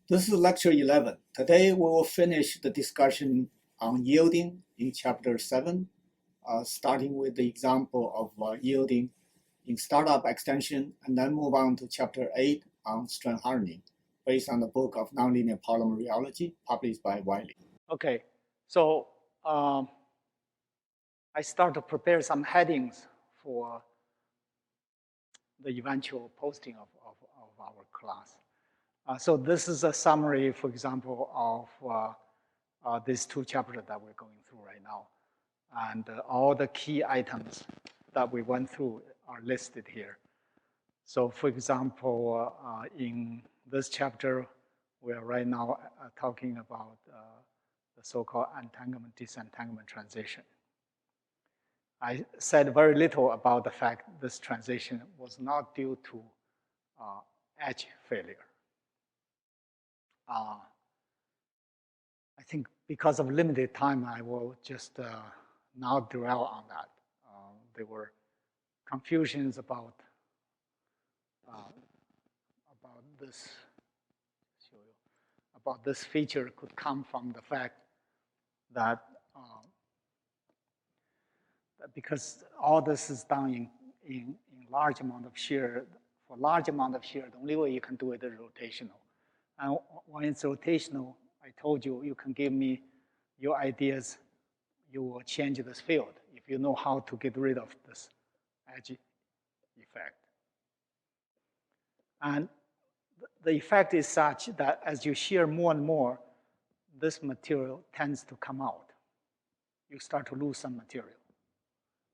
This is lecture 11. Today we will finish the discussion on yielding in chapter 7, starting with the example of yielding in startup extension, and then move on to chapter 8 on strength hardening, based on the book of Nonlinear Polymer Rheology, published by Wiley. Okay, so I start to prepare some headings for the eventual posting of our class. So this is a summary, for example, of these two chapters that we're going through right now. And all the key items that we went through are listed here. So for example, in this chapter, we are right now talking about the so-called entanglement, disentanglement transition. I said very little about the fact this transition was not due to edge failure. I think because of limited time, I will just not dwell on that. There were confusions about this feature could come from the fact that because all this is done in large amount of shear, for large amount of shear, the only way you can do it is rotational. And when it's rotational, I told you, you can give me your ideas, you will change this field if you know how to get rid of this edge effect. And the effect is such that as you shear more and more, this material tends to come out. You start to lose some material.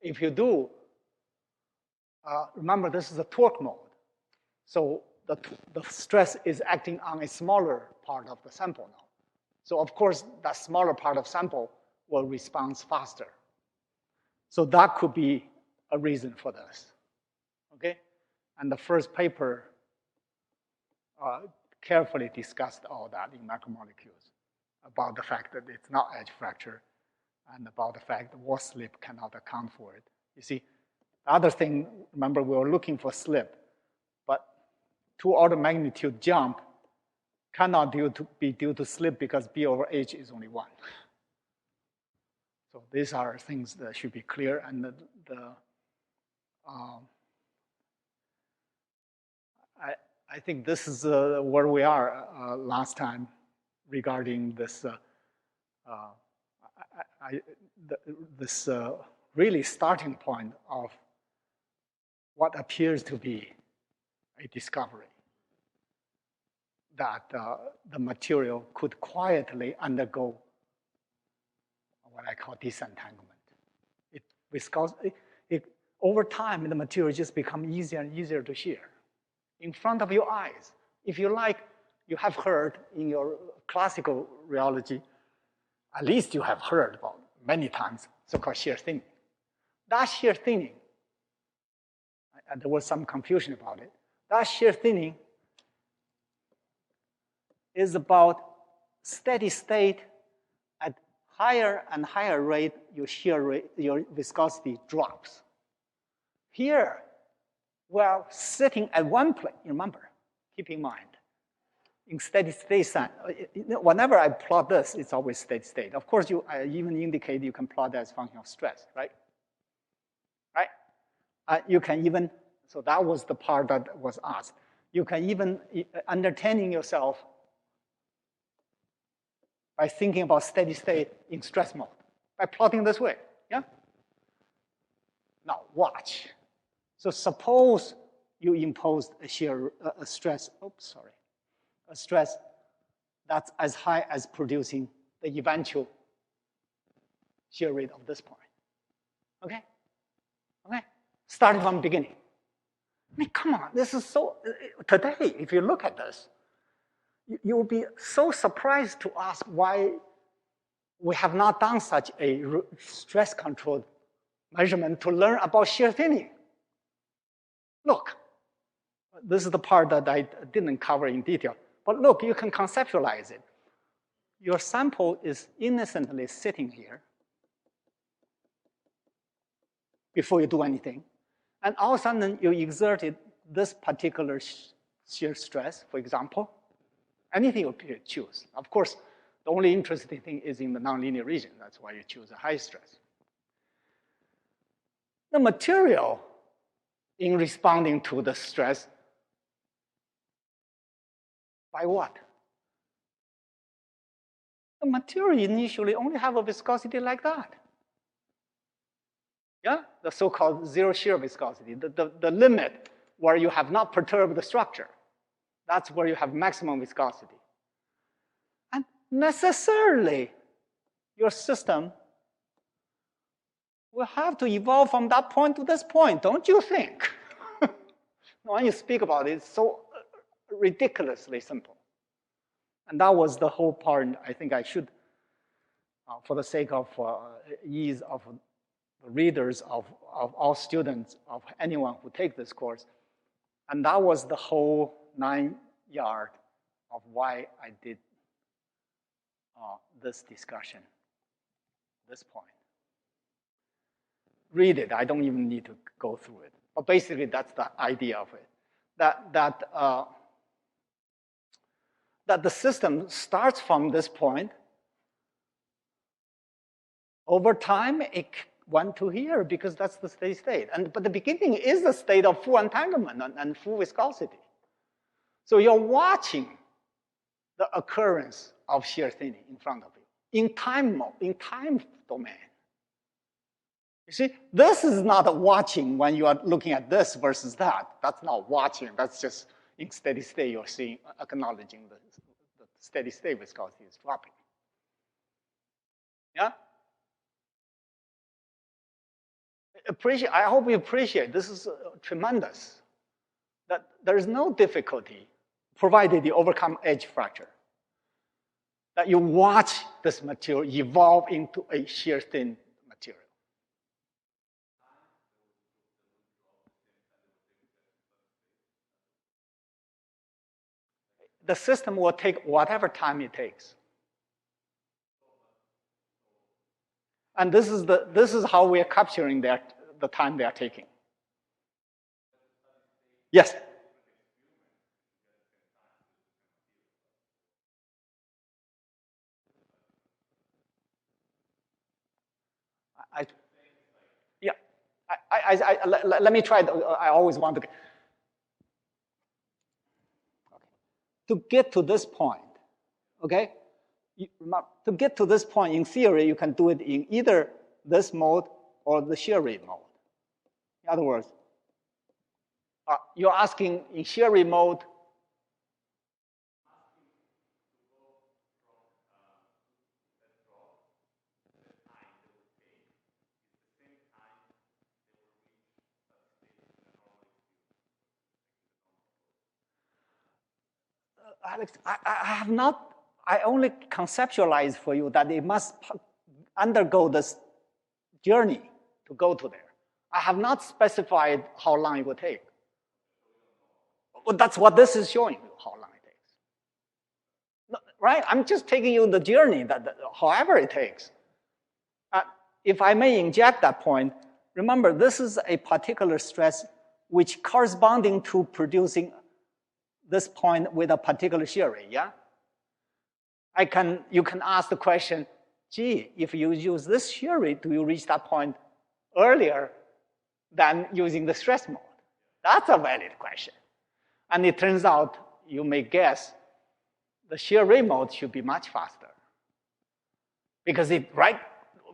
If you do, remember this is a torque mode. So the stress is acting on a smaller part of the sample now. So of course, that smaller part of sample will respond faster. So that could be a reason for this, okay? And the first paper carefully discussed all that in macromolecules about the fact that it's not edge fracture and about the fact that wall slip cannot account for it. You see, the other thing, remember we were looking for slip, but 2 order magnitude jump cannot be due to slip because B over H is only 1. So these are things that should be clear, and I think this is where we are last time regarding this this really starting point of what appears to be a discovery that the material could quietly undergo what I call disentanglement. Over time, the material just becomes easier and easier to shear in front of your eyes. If you like, you have heard in your classical rheology, at least you have heard about many times, so-called shear thinning. That shear thinning, and there was some confusion about it, that shear thinning is about steady state. At higher and higher rate, your shear rate, your viscosity drops. Here, we're sitting at one place, remember, keep in mind, in steady state, whenever I plot this, it's always steady state. Of course, I even indicate you can plot that as a function of stress, right? Right? You can even, so that was the part that was asked. You can even entertaining yourself by thinking about steady state in stress mode, by plotting this way, yeah? Now, watch. So suppose you imposed a stress that's as high as producing the eventual shear rate of this point, okay? Okay, starting from the beginning. I mean, come on, this is so, today, if you look at this, you will be so surprised to ask why we have not done such a stress-controlled measurement to learn about shear thinning. Look, this is the part that I didn't cover in detail. But look, you can conceptualize it. Your sample is innocently sitting here before you do anything. And all of a sudden, you exerted this particular shear stress, for example, anything you choose. Of course, the only interesting thing is in the nonlinear region. That's why you choose a high stress. The material in responding to the stress, by what? The material initially only have a viscosity like that. Yeah, the so-called zero shear viscosity, the limit where you have not perturbed the structure. That's where you have maximum viscosity. And necessarily, your system will have to evolve from that point to this point, don't you think? When you speak about it, it's so ridiculously simple. And that was the whole part. I think I should, for the sake of ease of the readers, of all students, of anyone who take this course. And that was the whole 9 yard of why I did this discussion, this point. Read it. I don't even need to go through it. But basically, that's the idea of it. That the system starts from this point. Over time, it went to here because that's the steady state. But the beginning is the state of full entanglement and full viscosity. So you're watching the occurrence of shear thinning in front of you in time domain. You see, this is not watching when you are looking at this versus that. That's not watching. That's just in steady state, you're seeing, acknowledging the steady state viscosity is dropping. Yeah? I hope you appreciate this is tremendous. That there is no difficulty, provided you overcome edge fracture, that you watch this material evolve into a shear thin material. The system will take whatever time it takes. And this is how we are capturing the time they are taking. Yes? Let me try. I always want to get to this point, okay? To get to this point, in theory, you can do it in either this mode or the shear rate mode. In other words, you're asking in shear rate mode, Alex, I only conceptualize for you that it must undergo this journey to go to there. I have not specified how long it will take. Well, that's what this is showing you, how long it takes. No, right? I'm just taking you the journey, that however it takes. If I may inject that point, remember, this is a particular stress which corresponding to producing this point with a particular shear rate, yeah? You can ask the question, gee, if you use this shear rate, do you reach that point earlier than using the stress mode? That's a valid question. And it turns out, you may guess, the shear rate mode should be much faster. Because it right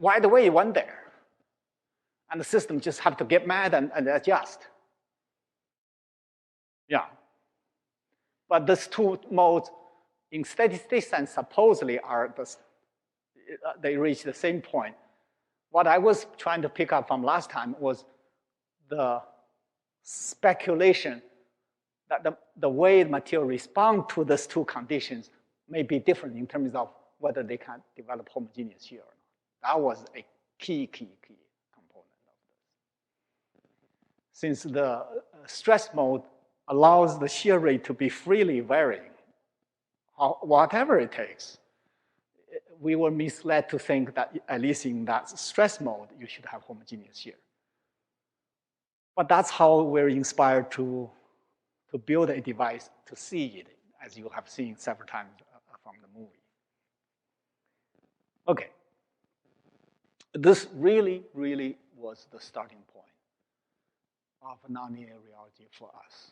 away it went there. And the system just have to get mad and adjust. Yeah. But these two modes, in steady state sense, supposedly they reach the same point. What I was trying to pick up from last time was the speculation that the way the material respond to these two conditions may be different in terms of whether they can develop homogeneous shear or not. That was a key component of this. Since the stress mode allows the shear rate to be freely varying, whatever it takes, we were misled to think that at least in that stress mode, you should have homogeneous shear. But that's how we're inspired to build a device to see it as you have seen several times from the movie. Okay. This really, really was the starting point of nonlinear rheology for us.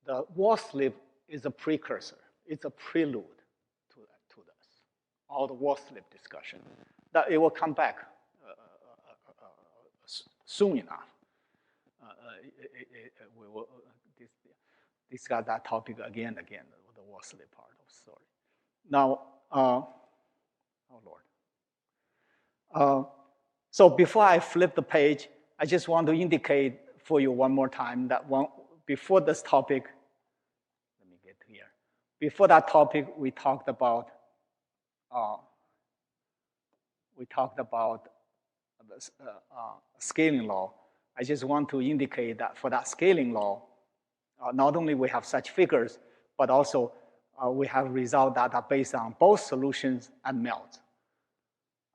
The wall slip is a precursor. It's a prelude to this. All the wall slip discussion. That it will come back soon enough. We will discuss that topic again, the wall slip part of the story. Now, oh Lord. So before I flip the page, I just want to indicate for you one more time that before this topic, let me get here. Before that topic, we talked about the scaling law. I just want to indicate that for that scaling law, not only we have such figures, but also we have results that are based on both solutions and melts.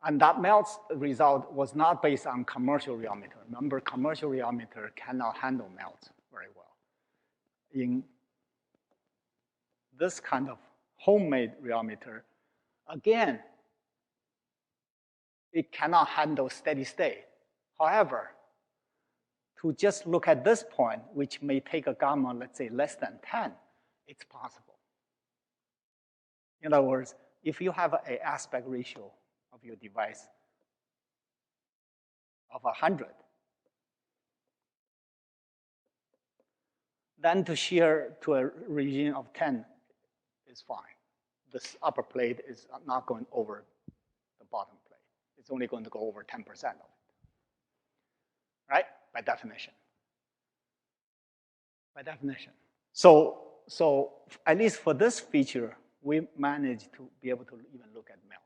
And that melts result was not based on commercial rheometer. Remember, commercial rheometer cannot handle melts very well. In this kind of homemade rheometer, again, it cannot handle steady state. However, to just look at this point, which may take a gamma, let's say, less than 10, it's possible. In other words, if you have an aspect ratio of your device of 100, then to shear to a region of 10 is fine. This upper plate is not going over the bottom plate. It's only going to go over 10% of it, right? By definition. By definition. So at least for this feature, we managed to be able to even look at melts.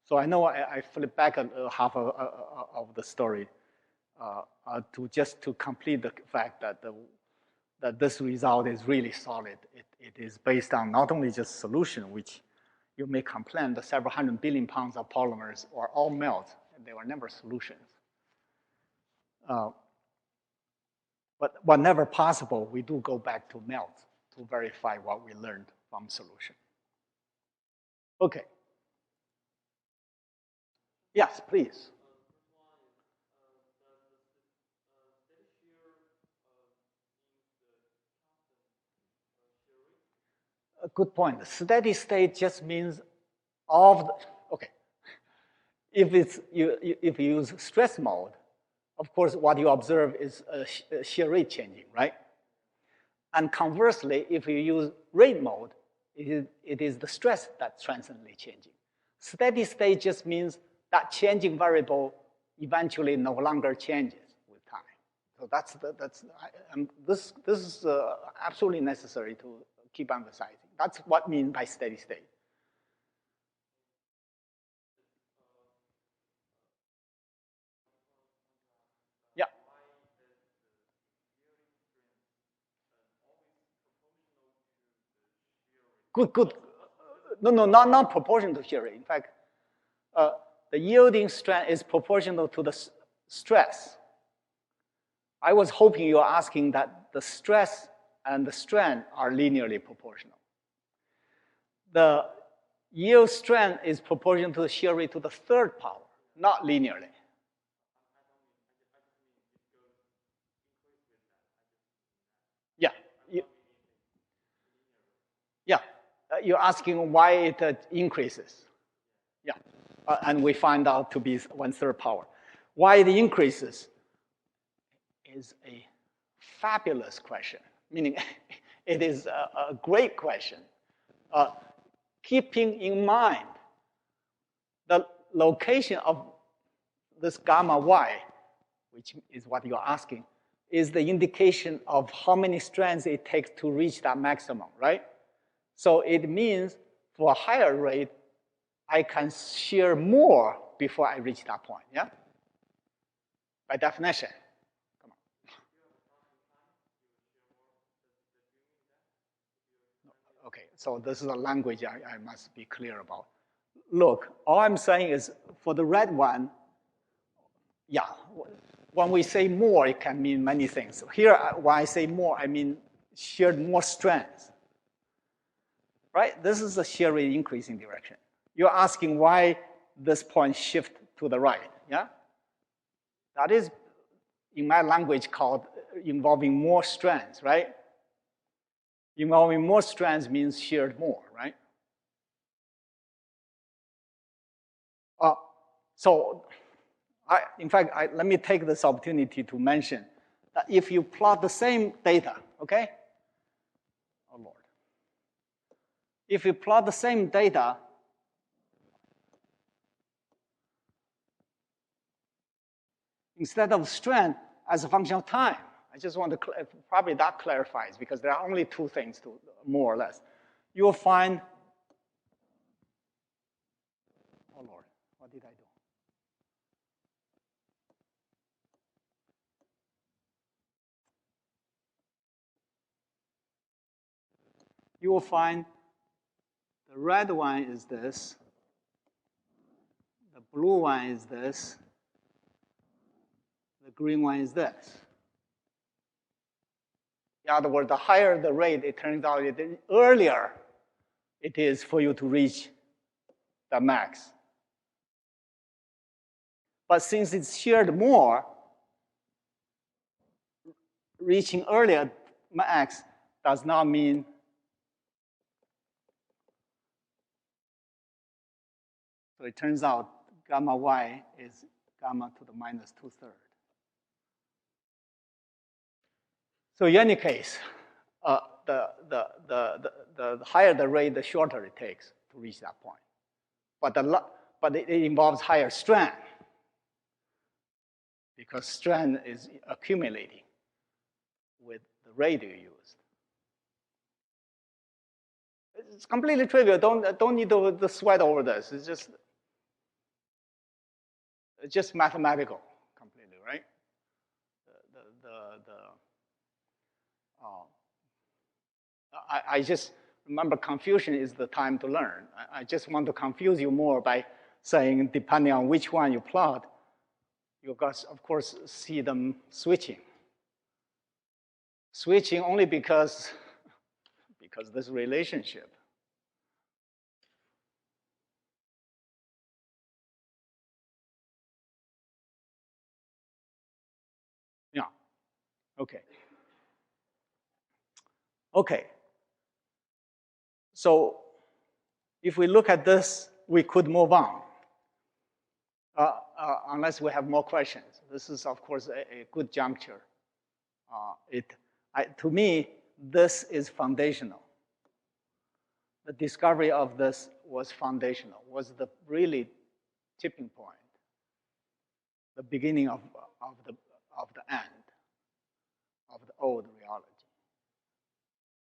So I know I flipped back half of the story to complete the fact that this result is really solid. It is based on not only just solution, which you may complain the several hundred billion pounds of polymers are all melts, and they were never solutions. But whenever possible, we do go back to melts to verify what we learned from solution. Okay. Yes, please. A good point. Steady state just means all of the, okay. If you use stress mode, of course, what you observe is a shear rate changing, right? And conversely, if you use rate mode, it is the stress that's transiently changing. Steady state just means that changing variable eventually no longer changes with time. So this is absolutely necessary to keep emphasizing. That's what I mean by steady state. Yeah. Good. No, not proportional to shear rate. In fact, the yielding strength is proportional to the stress. I was hoping you were asking that the stress and the strain are linearly proportional. The yield strength is proportional to the shear rate to the third power, not linearly. Yeah. Yeah. You're asking why it increases. Yeah. And we find out to be 1/3 power. Why it increases is a fabulous question, meaning it is a great question. Keeping in mind the location of this gamma y, which is what you're asking, is the indication of how many strands it takes to reach that maximum, right? So it means for a higher rate, I can shear more before I reach that point, yeah? By definition. Come on. Okay, so this is a language I must be clear about. Look, all I'm saying is for the red one, yeah, when we say more, it can mean many things. Here, when I say more, I mean sheared more strands. Right? This is the shear rate increasing direction. You're asking why this point shift to the right, yeah? That is, in my language, called involving more strands, right? Involving more strands means sheared more, right? So, in fact, let me take this opportunity to mention that if you plot the same data, okay? Oh, Lord. If you plot the same data, instead of strand as a function of time, I just want to, probably that clarifies because there are only two things to, more or less. You will find, oh Lord, what did I do? You will find the red one is this, the blue one is this, the green one is this. In other words, the higher the rate, it turns out the earlier it is for you to reach the max. But since it's sheared more, reaching earlier max does not mean so it turns out gamma y is gamma to the minus 2/3. So in any case, the higher the rate, the shorter it takes to reach that point. But it involves higher strand because strand is accumulating with the rate you used. It's completely trivial. Don't need to sweat over this. It's just mathematical, completely, right? I just remember confusion is the time to learn. I just want to confuse you more by saying, depending on which one you plot, you guys, of course, see them switching. Switching only because this relationship. Yeah, okay. Okay. So if we look at this, we could move on. Unless we have more questions. This is, of course, a good juncture. To me, this is foundational. The discovery of this was foundational, was the really tipping point, the beginning of the end of the old rheology,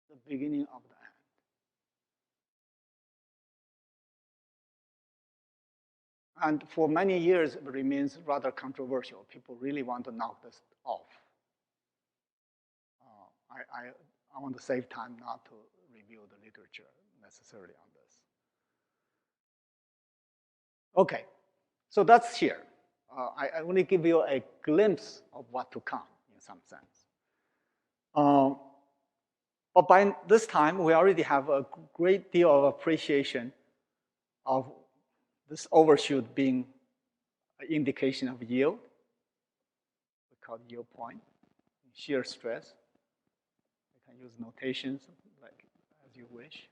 the beginning of the end. And for many years, it remains rather controversial. People really want to knock this off. I want to save time not to review the literature necessarily on this. Okay, so that's here. I only give you a glimpse of what to come in some sense. But by this time, we already have a great deal of appreciation of this overshoot being an indication of yield. We call it yield point, shear stress. You can use notations like as you wish.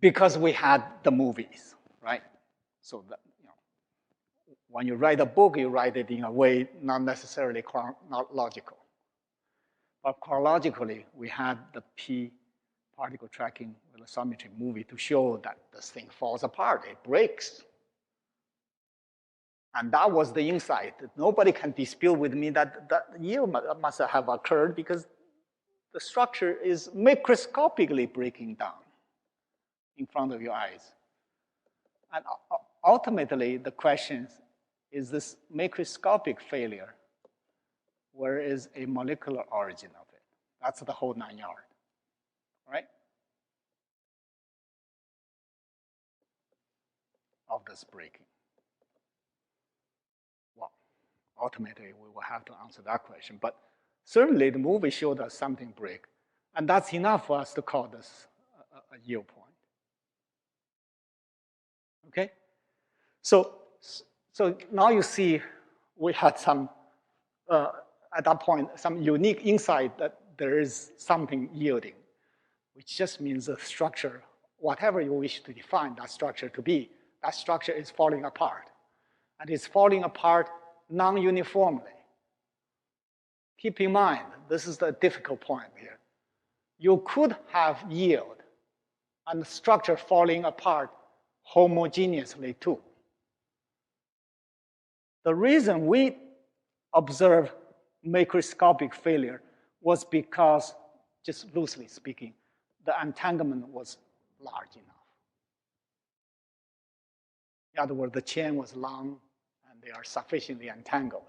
Because we had the movies, right? So that, when you write a book, you write it in a way not necessarily chronological. But chronologically, we had the P particle tracking velocimetry movie to show that this thing falls apart, it breaks. And that was the insight. Nobody can dispute with me that yield must have occurred because the structure is microscopically breaking down in front of your eyes. And ultimately, the question is this microscopic failure, where is a molecular origin of it? That's the whole 9 yards, right? Of this breaking. Well, ultimately, we will have to answer that question. But certainly, the movie showed us something break. And that's enough for us to call this a yield point. Okay? So now you see we had some, at that point, some unique insight that there is something yielding, which just means the structure, whatever you wish to define that structure to be, that structure is falling apart. And it's falling apart non-uniformly. Keep in mind, this is the difficult point here. You could have yield and structure falling apart homogeneously too. The reason we observe macroscopic failure was because, just loosely speaking, the entanglement was large enough. In other words, the chain was long and they are sufficiently entangled.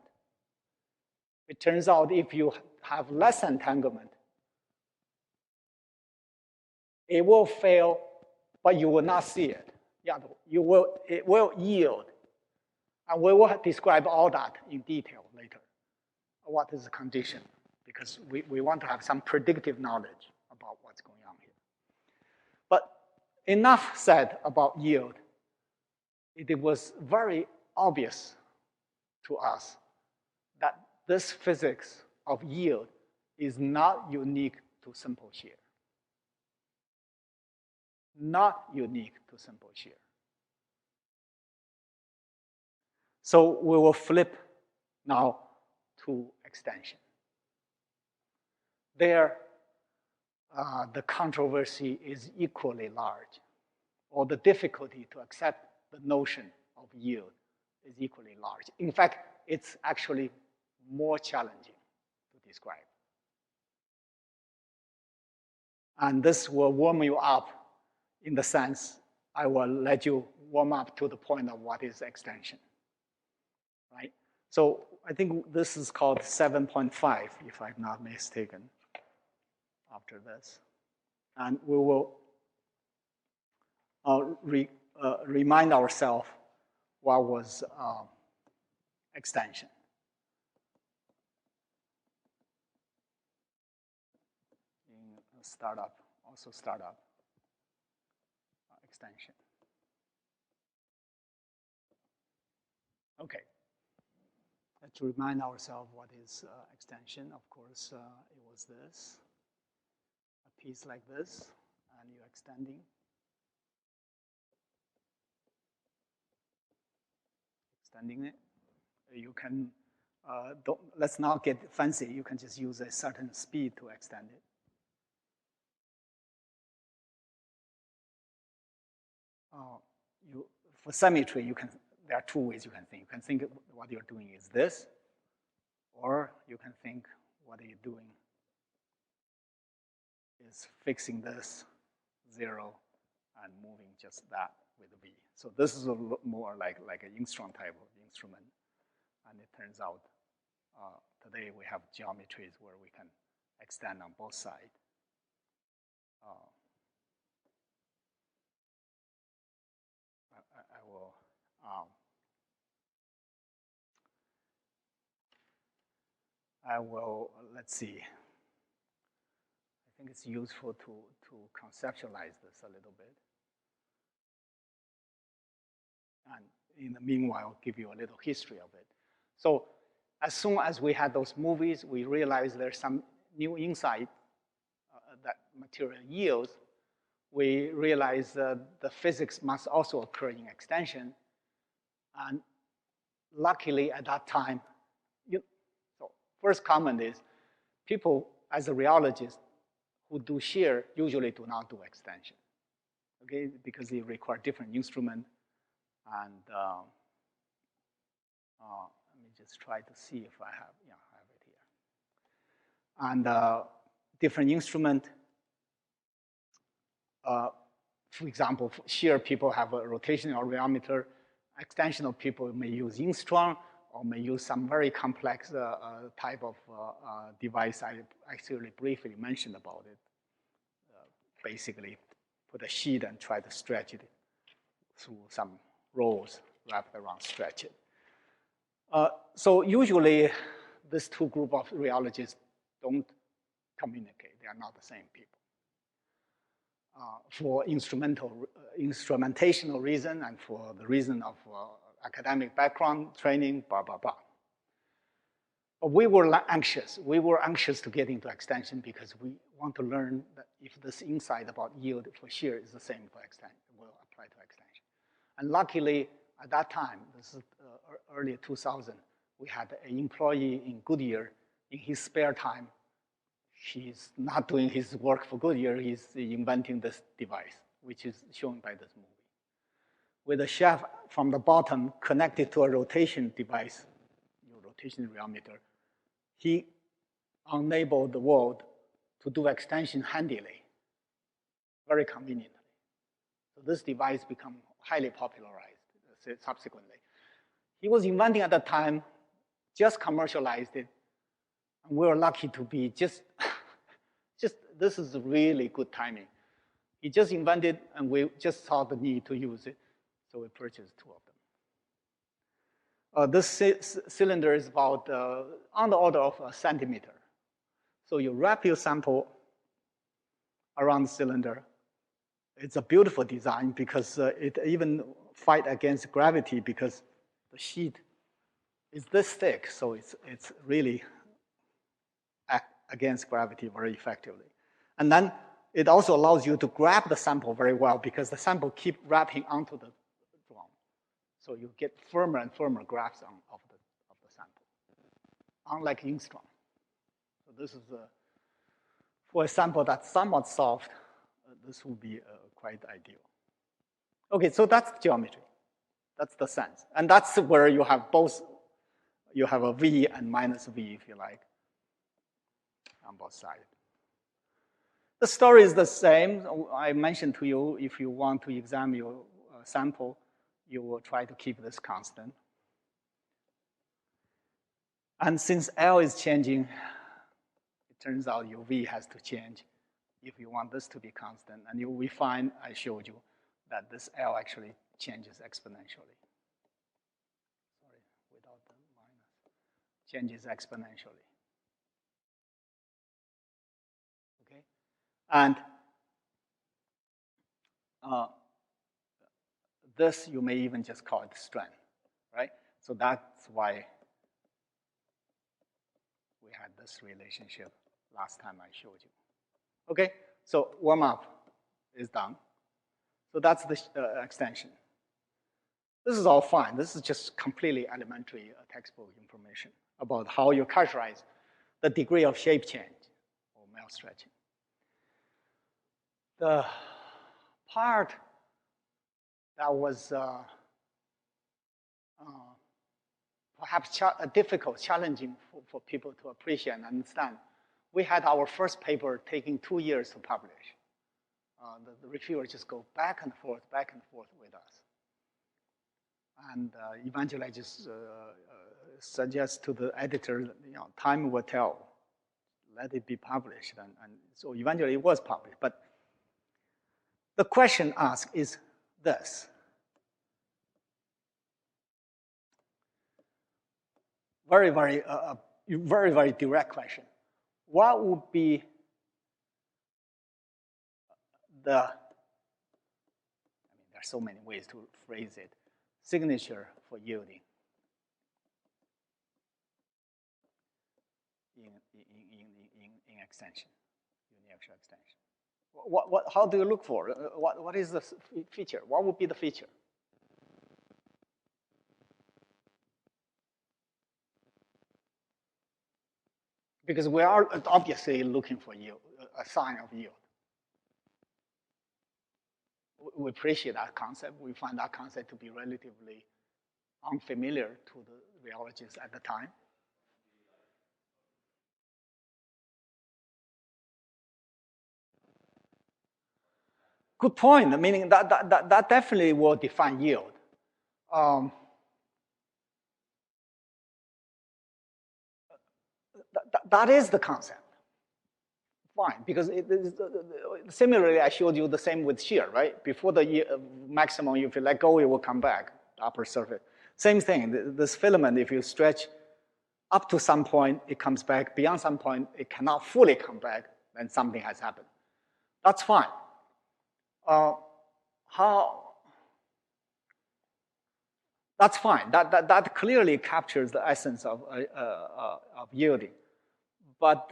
It turns out if you have less entanglement, it will fail, but you will not see it. Yeah, it will yield. And we will describe all that in detail later. What is the condition? Because we want to have some predictive knowledge about what's going on here. But enough said about yield. It was very obvious to us that this physics of yield is not unique to simple shear. Not unique to simple shear. So we will flip now to extension. There, the controversy is equally large, or the difficulty to accept the notion of yield is equally large. In fact, it's actually more challenging to describe. And this will warm you up in the sense I will let you warm up to the point of what is extension, right? So I think this is called 7.5, if I'm not mistaken, after this. And we will remind ourselves what was extension. In startup, also startup extension. Okay. Let's remind ourselves what is extension. Of course, it was this, a piece like this, and you're extending. Extending it. You can, let's not get fancy. You can just use a certain speed to extend it. For symmetry, there are two ways you can think. You can think what you're doing is this, or you can think what you're doing is fixing this 0 and moving just that with V. So this is a more like an Engstrom type of instrument. And it turns out today we have geometries where we can extend on both sides. I will, let's see. I think it's useful to conceptualize this a little bit. And in the meanwhile, I'll give you a little history of it. So as soon as we had those movies, we realized there's some new insight that material yields. We realized the physics must also occur in extension. And luckily at that time, so first comment is people as a rheologist who do shear usually do not do extension, okay? Because they require different instrument. And let me just try to see if I have, yeah, I have it here. And different instrument, for example, for shear people have a rotational rheometer. Extensional people may use Engstrom or may use some very complex type of device. I actually briefly mentioned about it. Basically, put a sheet and try to stretch it through some rolls wrapped around, stretch it. So usually, these two groups of rheologists don't communicate. They are not the same people. For instrumentational reason and for the reason of academic background, training, blah, blah, blah. But we were anxious. We were anxious to get into extension because we want to learn that if this insight about yield for shear is the same for extension, will apply to extension. And luckily, at that time, this is early 2000, we had an employee in Goodyear. In his spare time, he's not doing his work for Goodyear. He's inventing this device, which is shown by this movie, with a shaft from the bottom connected to a rotation device, rotation rheometer. He enabled the world to do extension handily, very conveniently. So this device became highly popularized subsequently. He was inventing at the time, just commercialized it, and we were lucky to be just this is really good timing. He just invented, and we just saw the need to use it, so we purchased two of them. This cylinder is about on the order of a centimeter. So you wrap your sample around the cylinder. It's a beautiful design because it even fight against gravity because the sheet is this thick, so it's really act against gravity very effectively. And then it also allows you to grab the sample very well because the sample keep wrapping onto the drum. So you get firmer and firmer grasp of the sample, unlike Ingstrom. So this is for a sample that's somewhat soft, this would be quite ideal. Okay, so that's geometry. That's the sense. And that's where you have both, you have a V and minus V, if you like, on both sides. The story is the same. I mentioned to you, if you want to examine your sample, you will try to keep this constant. And since L is changing, it turns out your V has to change if you want this to be constant. And we find, I showed you, that this L actually changes exponentially. Sorry, without the minus. Changes exponentially. Okay? And this, you may even just call it strength, right? So that's why we had this relationship last time I showed you. Okay, so warm-up is done. So that's the extension. This is all fine. This is just completely elementary textbook information about how you characterize the degree of shape change or melt stretching. The part that was perhaps difficult, challenging for people to appreciate and understand. We had our first paper taking 2 years to publish. The reviewer just go back and forth with us. And eventually I just suggest to the editor, time will tell. Let it be published. And so eventually it was published. But the question asked is this. Very, very direct question. What would be there are so many ways to phrase it, signature for yielding in extension, uniaxial extension? How do you look for? What is the feature? What would be the feature? Because we are obviously looking for yield, a sign of yield. We appreciate that concept. We find that concept to be relatively unfamiliar to the rheologists at the time. Good point, meaning that definitely will define yield. That is the concept. Fine, because similarly, I showed you the same with shear, right? Before the maximum, if you let go, it will come back, the upper surface. Same thing, this filament, if you stretch up to some point, it comes back. Beyond some point, it cannot fully come back, then something has happened. That's fine. That's fine. That clearly captures the essence of yielding. But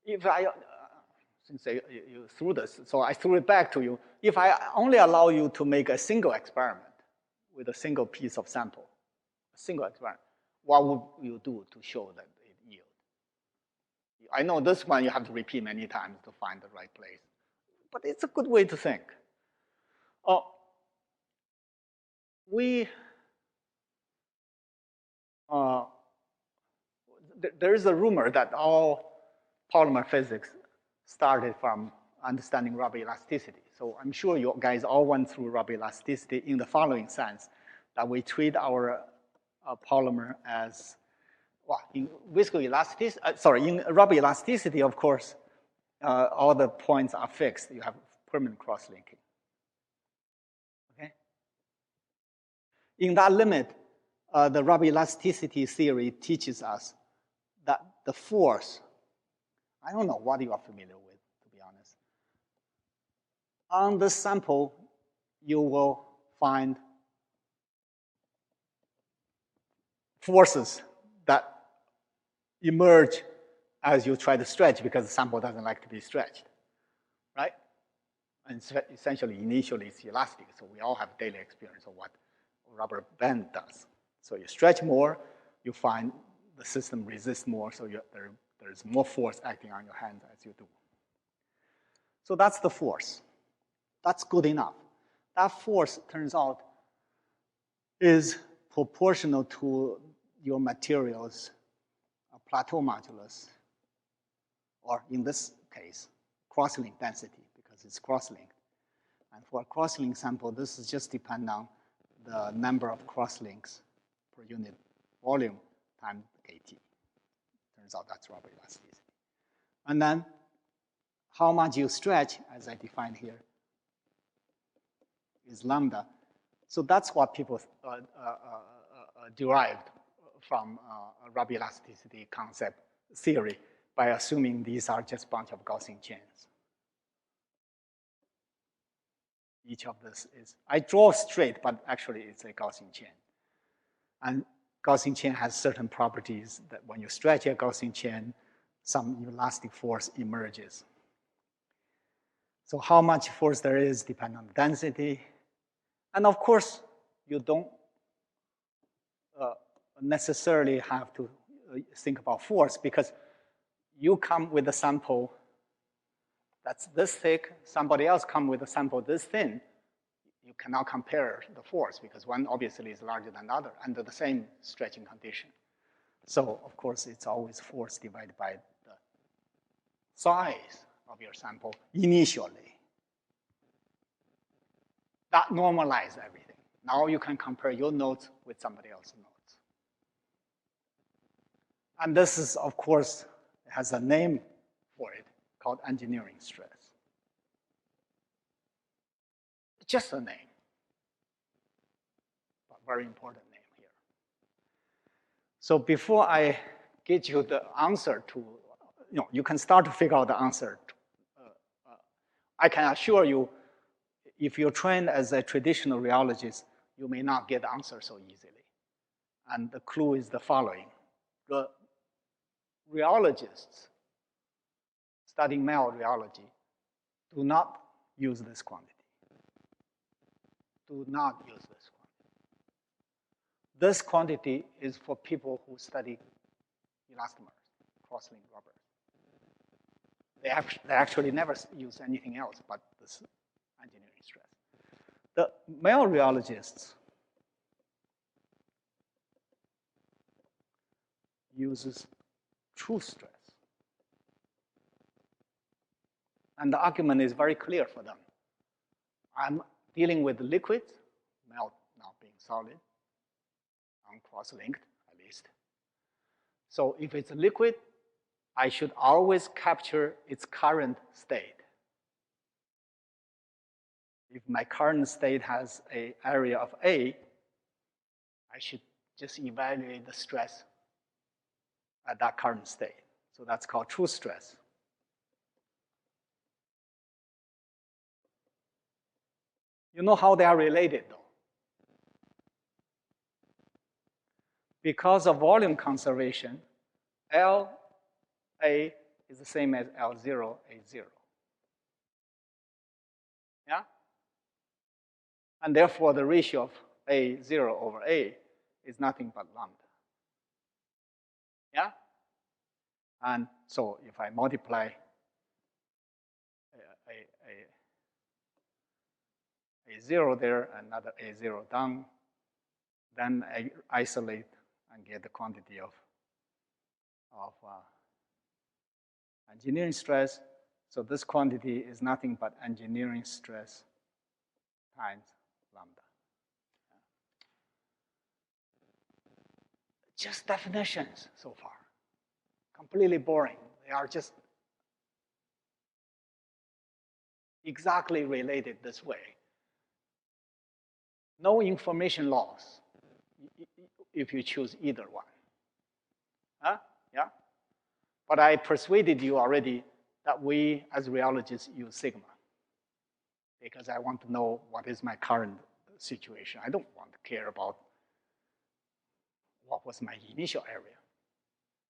if I, since you threw this, so I threw it back to you. If I only allow you to make a single experiment with a single piece of sample, a single experiment, what would you do to show that it yields? I know this one you have to repeat many times to find the right place, but it's a good way to think. There is a rumor that all polymer physics started from understanding rubber elasticity. So I'm sure you guys all went through rubber elasticity in the following sense, that we treat our polymer as, well, in viscoelasticity, in rubber elasticity, of course, all the points are fixed. You have permanent cross-linking. Okay? In that limit, the rubber elasticity theory teaches us that the force, I don't know what you are familiar with, to be honest. On this sample, you will find forces that emerge as you try to stretch because the sample doesn't like to be stretched, right? And essentially, initially, it's elastic. So we all have daily experience of what a rubber band does. So you stretch more, you find the system resists more, so there's more force acting on your hands as you do. So that's the force. That's good enough. That force, turns out, is proportional to your material's plateau modulus, or in this case, cross-link density, because it's cross-linked. And for a cross-link sample, this is just depend on the number of cross-links per unit volume times KT. Turns out that's rubber elasticity. And then how much you stretch, as I defined here, is lambda. So that's what people derived from rubber elasticity concept theory by assuming these are just a bunch of Gaussian chains. Each of this is, I draw straight, but actually it's a Gaussian chain. And Gaussian chain has certain properties that when you stretch a Gaussian chain, some elastic force emerges. So how much force there is depends on the density. And of course, you don't necessarily have to think about force because you come with a sample that's this thick, somebody else come with a sample this thin. You cannot compare the force because one obviously is larger than the other under the same stretching condition. So of course, it's always force divided by the size of your sample initially. That normalizes everything. Now you can compare your notes with somebody else's notes. And this is, of course, has a name for it called engineering stress. Just a name, but very important name here. So before I get you the answer to, you can start to figure out the answer. I can assure you, if you're trained as a traditional rheologist, you may not get the answer so easily. And the clue is the following. The rheologists studying metal rheology do not use this quantity. Do not use this quantity. This quantity is for people who study elastomers, cross-linked rubber. They actually never use anything else but this engineering stress. The metal rheologists uses true stress. And the argument is very clear for them. I'm dealing with liquids, melt not being solid, uncross-linked at least. So if it's a liquid, I should always capture its current state. if my current state has an area of A, I should just evaluate the stress at that current state. So that's called true stress. You know how they are related, though. Because of volume conservation, LA is the same as L0, A0. Yeah? And therefore, the ratio of A0 over A is nothing but lambda. Yeah? And so if I multiply A0 there, another A0 down, then I isolate and get the quantity of engineering stress. So this quantity is nothing but engineering stress times lambda. Just definitions so far. Completely boring. They are just exactly related this way. No information loss if you choose either one. Huh? Yeah? But I persuaded you already that we, as rheologists, use sigma because I want to know what is my current situation. I don't want to care about what was my initial area.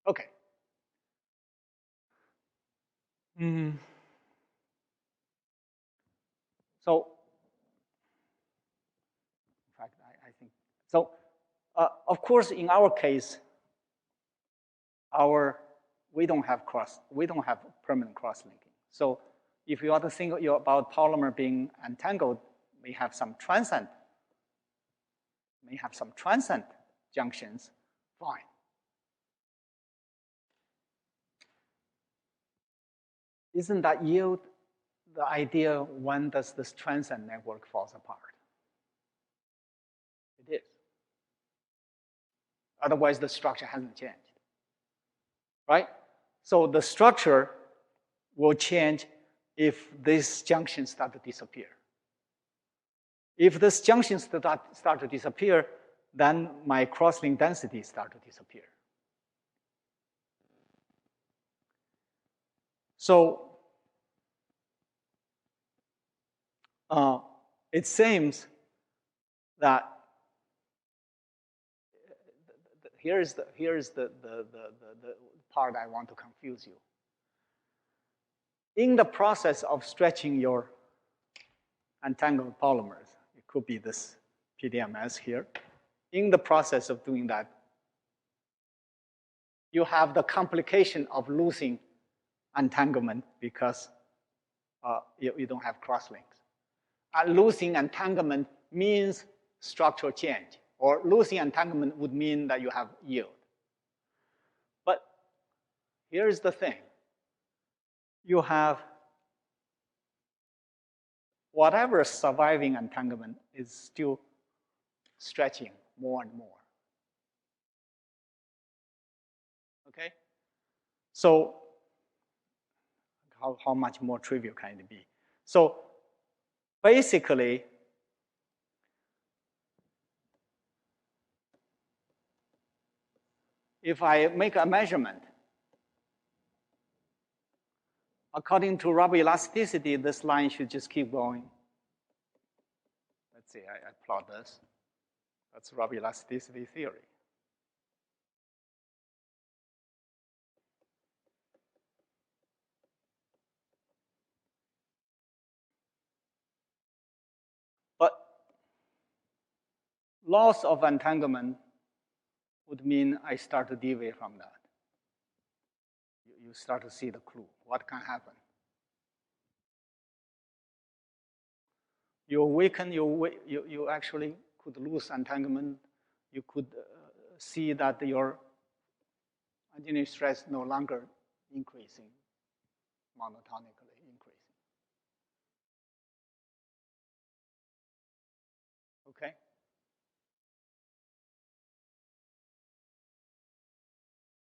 Okay. So, in fact, I think, so of course, in our case, we don't have permanent cross-linking. So if you are to think about polymer being entangled, may have some transient junctions, fine. Isn't that yield the idea when does this transient network falls apart? It is. Otherwise, the structure hasn't changed, right? So the structure will change if these junctions start to disappear. If these junctions start to disappear, then my crosslink density start to disappear. So it seems that here's the part I want to confuse you. In the process of stretching your entangled polymers, it could be this PDMS here. In the process of doing that, you have the complication of losing entanglement because you don't have crosslinks. Losing entanglement means structural change, or losing entanglement would mean that you have yield. But here's the thing. You have whatever surviving entanglement is still stretching more and more. Okay? So how much more trivial can it be? So basically, if I make a measurement, according to rubber elasticity, this line should just keep going. Let's see, I plot this. That's rubber elasticity theory. But loss of entanglement would mean I start to deviate from that. You start to see the clue. What can happen? You awaken, you actually could lose entanglement. You could see that your engineering stress no longer increasing, monotonically increasing. Okay?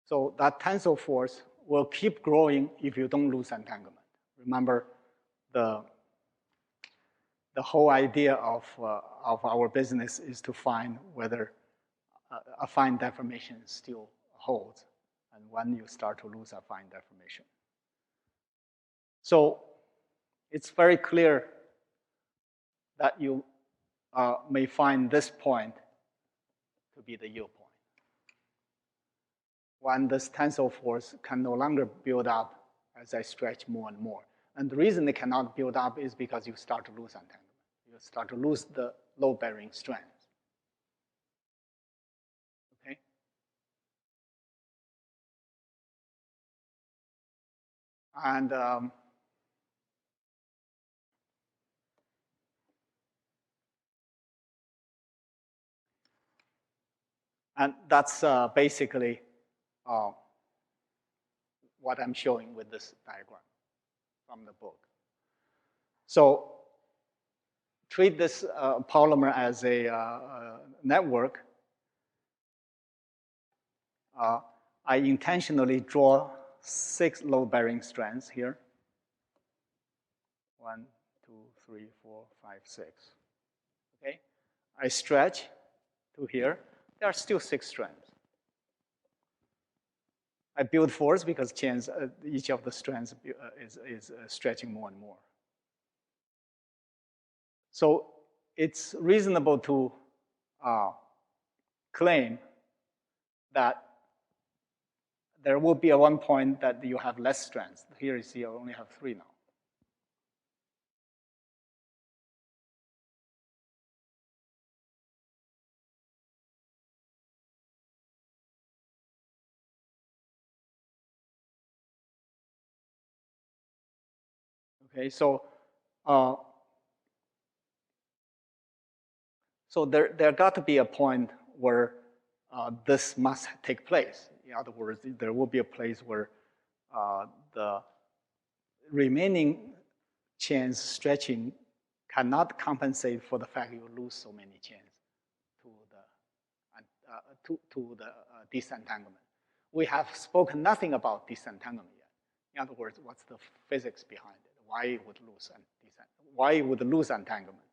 So that tensile force will keep growing if you don't lose entanglement. Remember, the the whole idea of our business is to find whether a fine deformation still holds, and when you start to lose a fine deformation. So it's very clear that you may find this point to be the yield point. When this tensile force can no longer build up as I stretch more and more. And the reason it cannot build up is because you start to lose entanglement. You start to lose the load-bearing strands. Okay? And that's basically what I'm showing with this diagram from the book. So treat this polymer as a network. I intentionally draw 6 load-bearing strands here. 1, 2, 3, 4, 5, 6. Okay? I stretch to here. There are still 6 strands. I build force because chains, each of the strands is stretching more and more. So it's reasonable to claim that there will be at one point that you have less strands. Here you see you only have 3 now. Okay, so there got to be a point where this must take place. In other words, there will be a place where the remaining chains stretching cannot compensate for the fact you lose so many chains to the disentanglement. We have spoken nothing about disentanglement yet. In other words, what's the physics behind it? Why it would lose entanglement?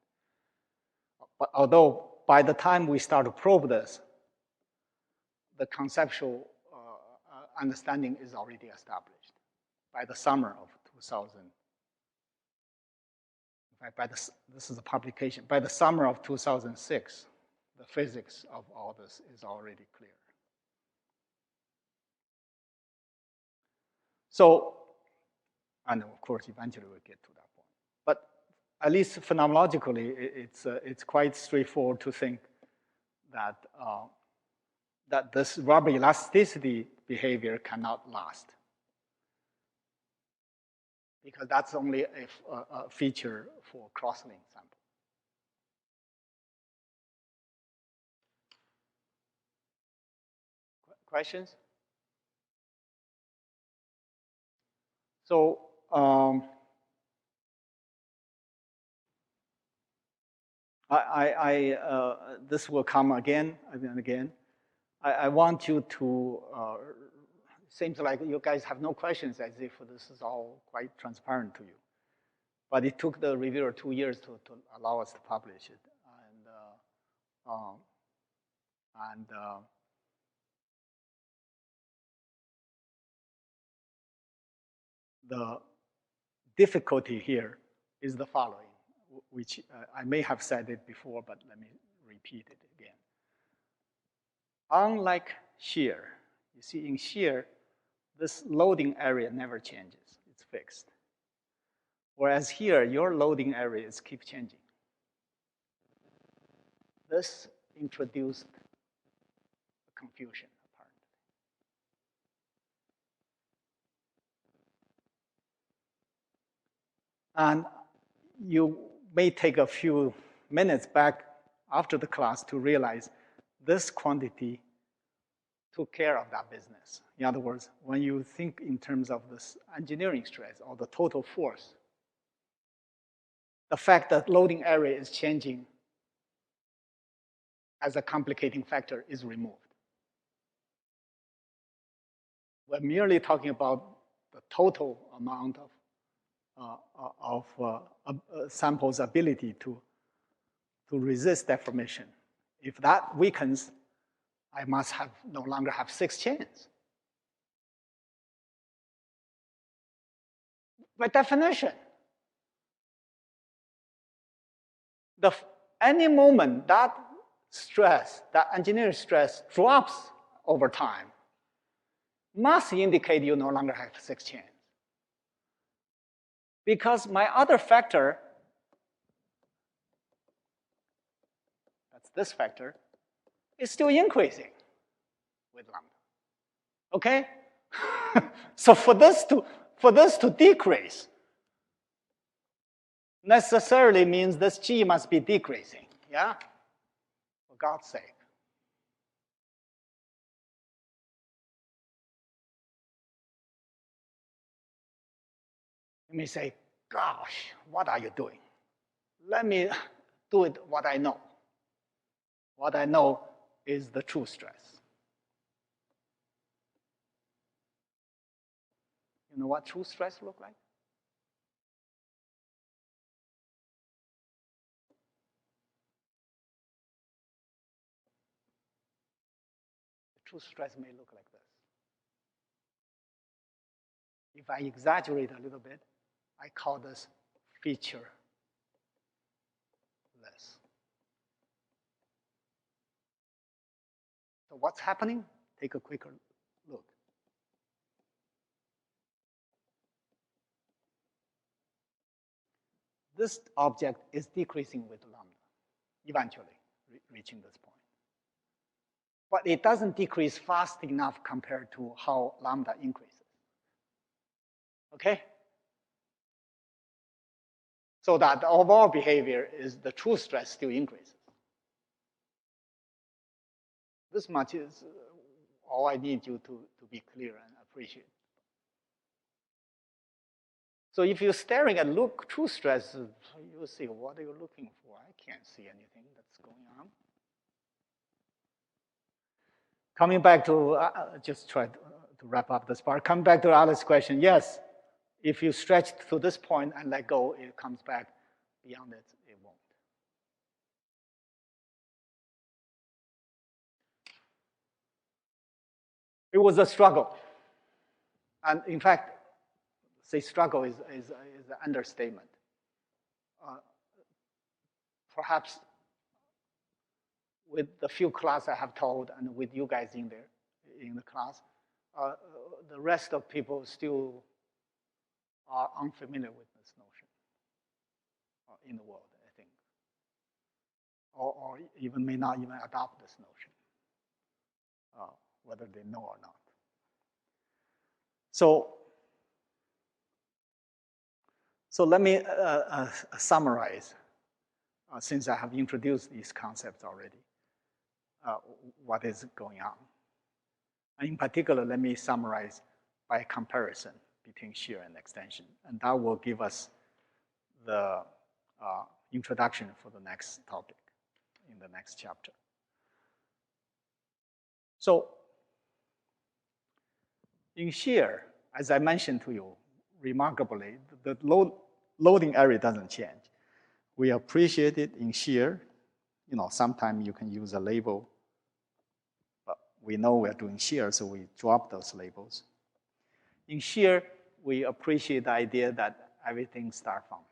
But although by the time we start to probe this, the conceptual understanding is already established. By the summer of 2000, in fact, this is a publication. By the summer of 2006, the physics of all this is already clear. So, and of course, eventually we'll get to that point. But at least phenomenologically, it's quite straightforward to think that that this rubber elasticity behavior cannot last, because that's only a feature for cross-link sample. Questions? So this will come again and again. I want you to, seems like you guys have no questions, as if this is all quite transparent to you. But it took the reviewer 2 years to allow us to publish it. The difficulty here is the following, which I may have said it before, but let me repeat it again. Unlike shear, you see in shear, this loading area never changes, it's fixed. Whereas here, your loading areas keep changing. This introduced confusion, apparently. And you may take a few minutes back after the class to realize this quantity took care of that business. In other words, when you think in terms of this engineering stress or the total force, the fact that loading area is changing as a complicating factor is removed. We're merely talking about the total amount sample's ability to resist deformation. If that weakens, I must no longer have 6 chains. By definition, any moment that stress, that engineering stress drops over time, must indicate you no longer have 6 chains. Because my other factor, that's this factor, is still increasing with lambda. Okay? So for this to decrease, necessarily means this G must be decreasing. Yeah? For God's sake. You may say, gosh, what are you doing? Let me do it what I know. What I know is the true stress. You know what true stress look like? The true stress may look like this. If I exaggerate a little bit, I call this featureless. So what's happening? Take a quicker look. This object is decreasing with lambda, eventually reaching this point. But it doesn't decrease fast enough compared to how lambda increases. Okay? So that the overall behavior is the true stress still increases. This much is all I need you to be clear and appreciate. So if you're staring at true stress, you'll see, what are you looking for? I can't see anything that's going on. Coming back to, just try to wrap up this part. Coming back to Alice's question, yes, if you stretch to this point and let go, it comes back. Beyond it, it won't. It was a struggle. And in fact, say struggle is an understatement. Perhaps with the few classes I have taught and with you guys in the class, the rest of people still are unfamiliar with this notion in the world, I think. Or even may not even adopt this notion, whether they know or not. So let me summarize, since I have introduced these concepts already, what is going on. And in particular, let me summarize by comparison between shear and extension. And that will give us the introduction for the next topic in the next chapter. So in shear, as I mentioned to you, remarkably, the loading area doesn't change. We appreciate it in shear. You know, sometimes you can use a label, but we know we're doing shear, so we drop those labels. In shear, we appreciate the idea that everything starts from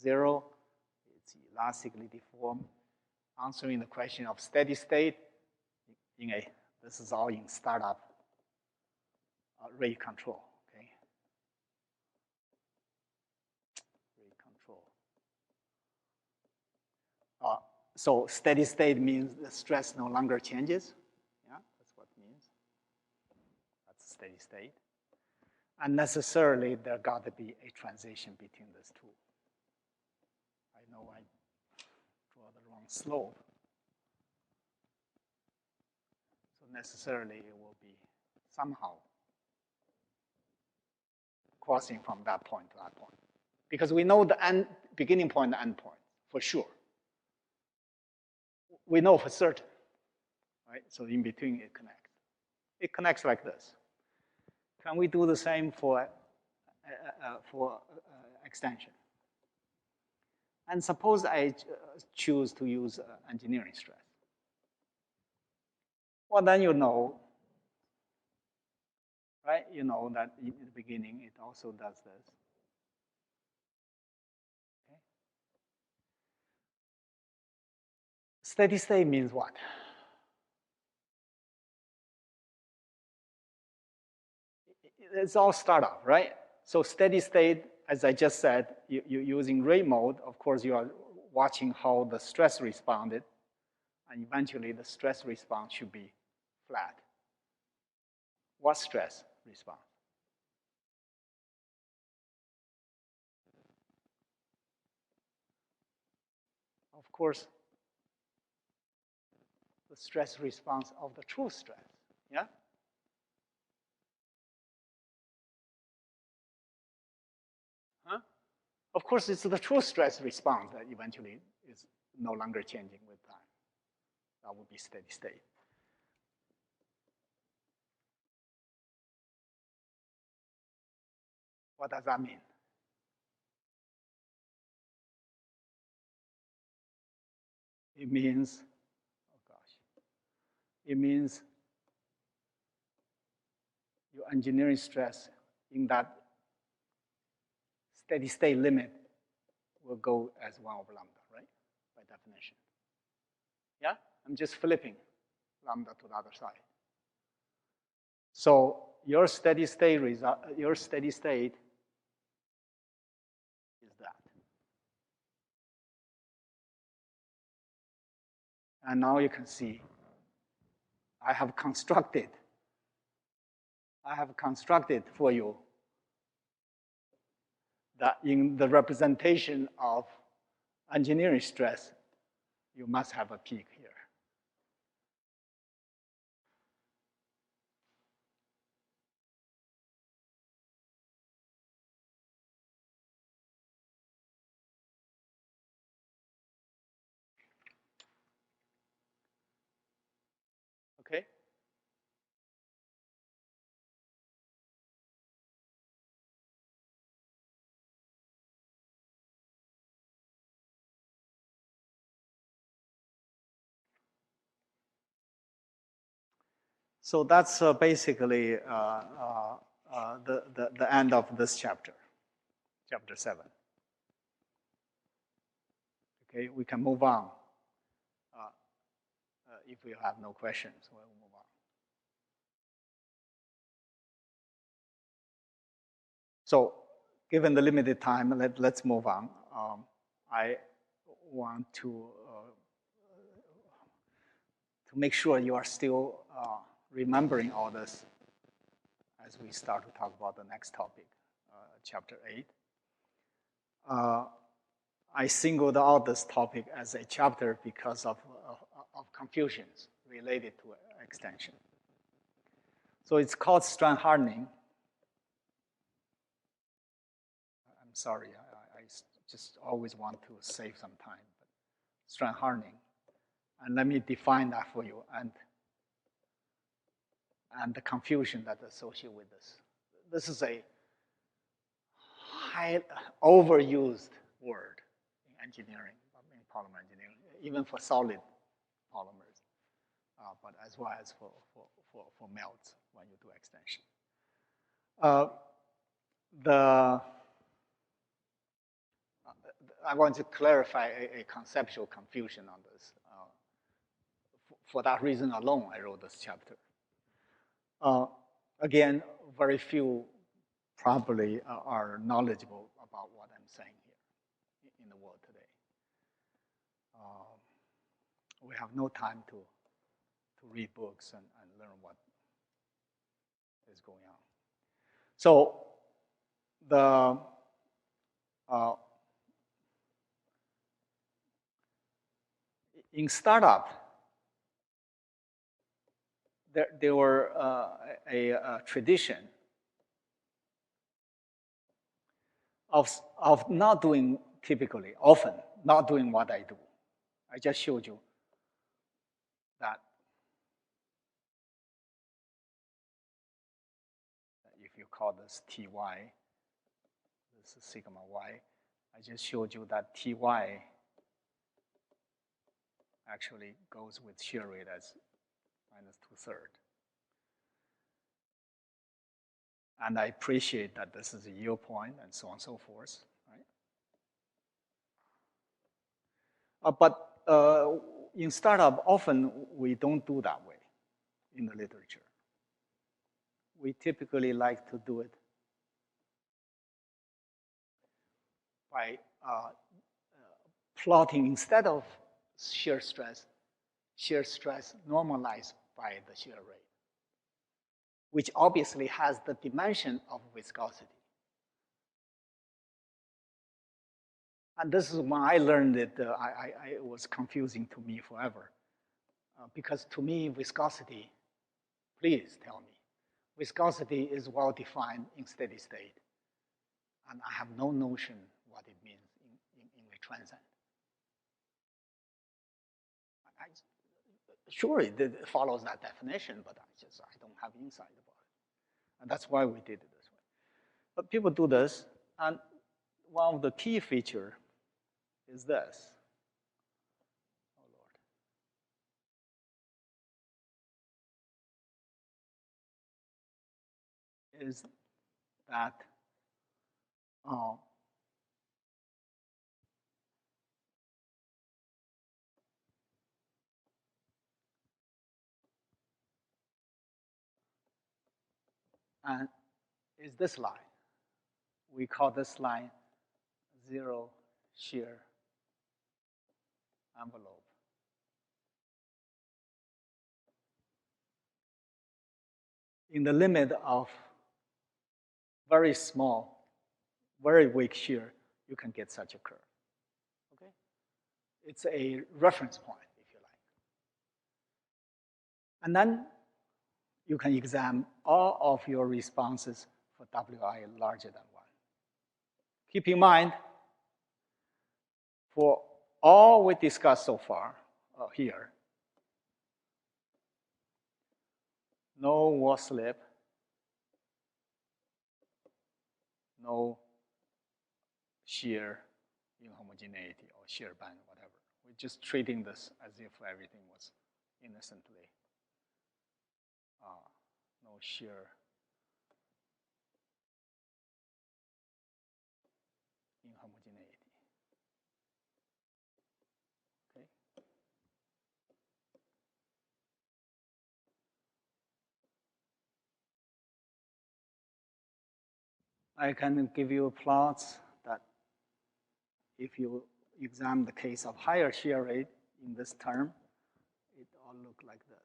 0, it's elastically deformed, answering the question of steady state. This is all in startup rate control. Okay, rate control. So steady state means the stress no longer changes. Yeah, that's what it means. That's steady state. And necessarily, there got to be a transition between these two. I know I draw the wrong slope. So necessarily, it will be somehow crossing from that point to that point. Because we know the beginning point and end point, for sure. We know for certain, right? So in between, it connects. It connects like this. Can we do the same for extension. And suppose I choose to use engineering stress. Well, then you know, right? You know that in the beginning it also does this. Okay. Steady state means what? It's all startup, right? So steady state, as I just said, you're using rate mode. Of course, you are watching how the stress responded, and eventually the stress response should be flat. What stress response? Of course, the stress response of the true stress, yeah? Huh? Of course, it's the true stress response that eventually is no longer changing with time. That would be steady state. What does that mean? It means, oh gosh, it means your engineering stress in that steady state limit will go as 1 over lambda, right? By definition. Yeah? I'm just flipping lambda to the other side. So your steady state is that. And now you can see I have constructed for you that in the representation of engineering stress, you must have a peak here. Okay? So that's basically the end of this chapter, chapter 7. Okay, we can move on. If we have no questions, we'll move on. So, given the limited time, let's move on. I want to make sure you are still remembering all this as we start to talk about the next topic, chapter 8. I singled out this topic as a chapter because of confusions related to extension. So it's called strand hardening. I'm sorry, I just always want to save some time. But strand hardening. And let me define that for you and the confusion that's associated with this. This is a high overused word in engineering, in polymer engineering, even for solid polymers, but as well as for melts when you do extension. I want to clarify a conceptual confusion on this. For that reason alone, I wrote this chapter. Again, very few probably are knowledgeable about what I'm saying here in the world today. We have no time to read books and learn what is going on. So in startup, there were a tradition of not doing typically, often, not doing what I do. I just showed you that if you call this Ty, this is sigma y. I just showed you that Ty actually goes with shear rate as minus 2/3. And I appreciate that this is a yield point and so on and so forth, right? But in startup, often we don't do that way in the literature. We typically like to do it by plotting, instead of shear stress normalized by the shear rate, which obviously has the dimension of viscosity. And this is when I learned it, it was confusing to me forever. Because to me, viscosity, please tell me, viscosity is well defined in steady state. And I have no notion what it means in the transient. Sure, it follows that definition, but I don't have insight about it. And that's why we did it this way. But people do this, and one of the key features is this. Oh, Lord. Is that and is this line. We call this line zero shear envelope. In the limit of very small, very weak shear, you can get such a curve. Okay? It's a reference point, if you like. And then you can examine all of your responses for Wi larger than 1. Keep in mind, for all we discussed so far here, no wall slip, no shear inhomogeneity or shear band, whatever. We're just treating this as if everything was innocently no shear inhomogeneity. Okay. I can give you plots that if you examine the case of higher shear rate in this term, it all look like this.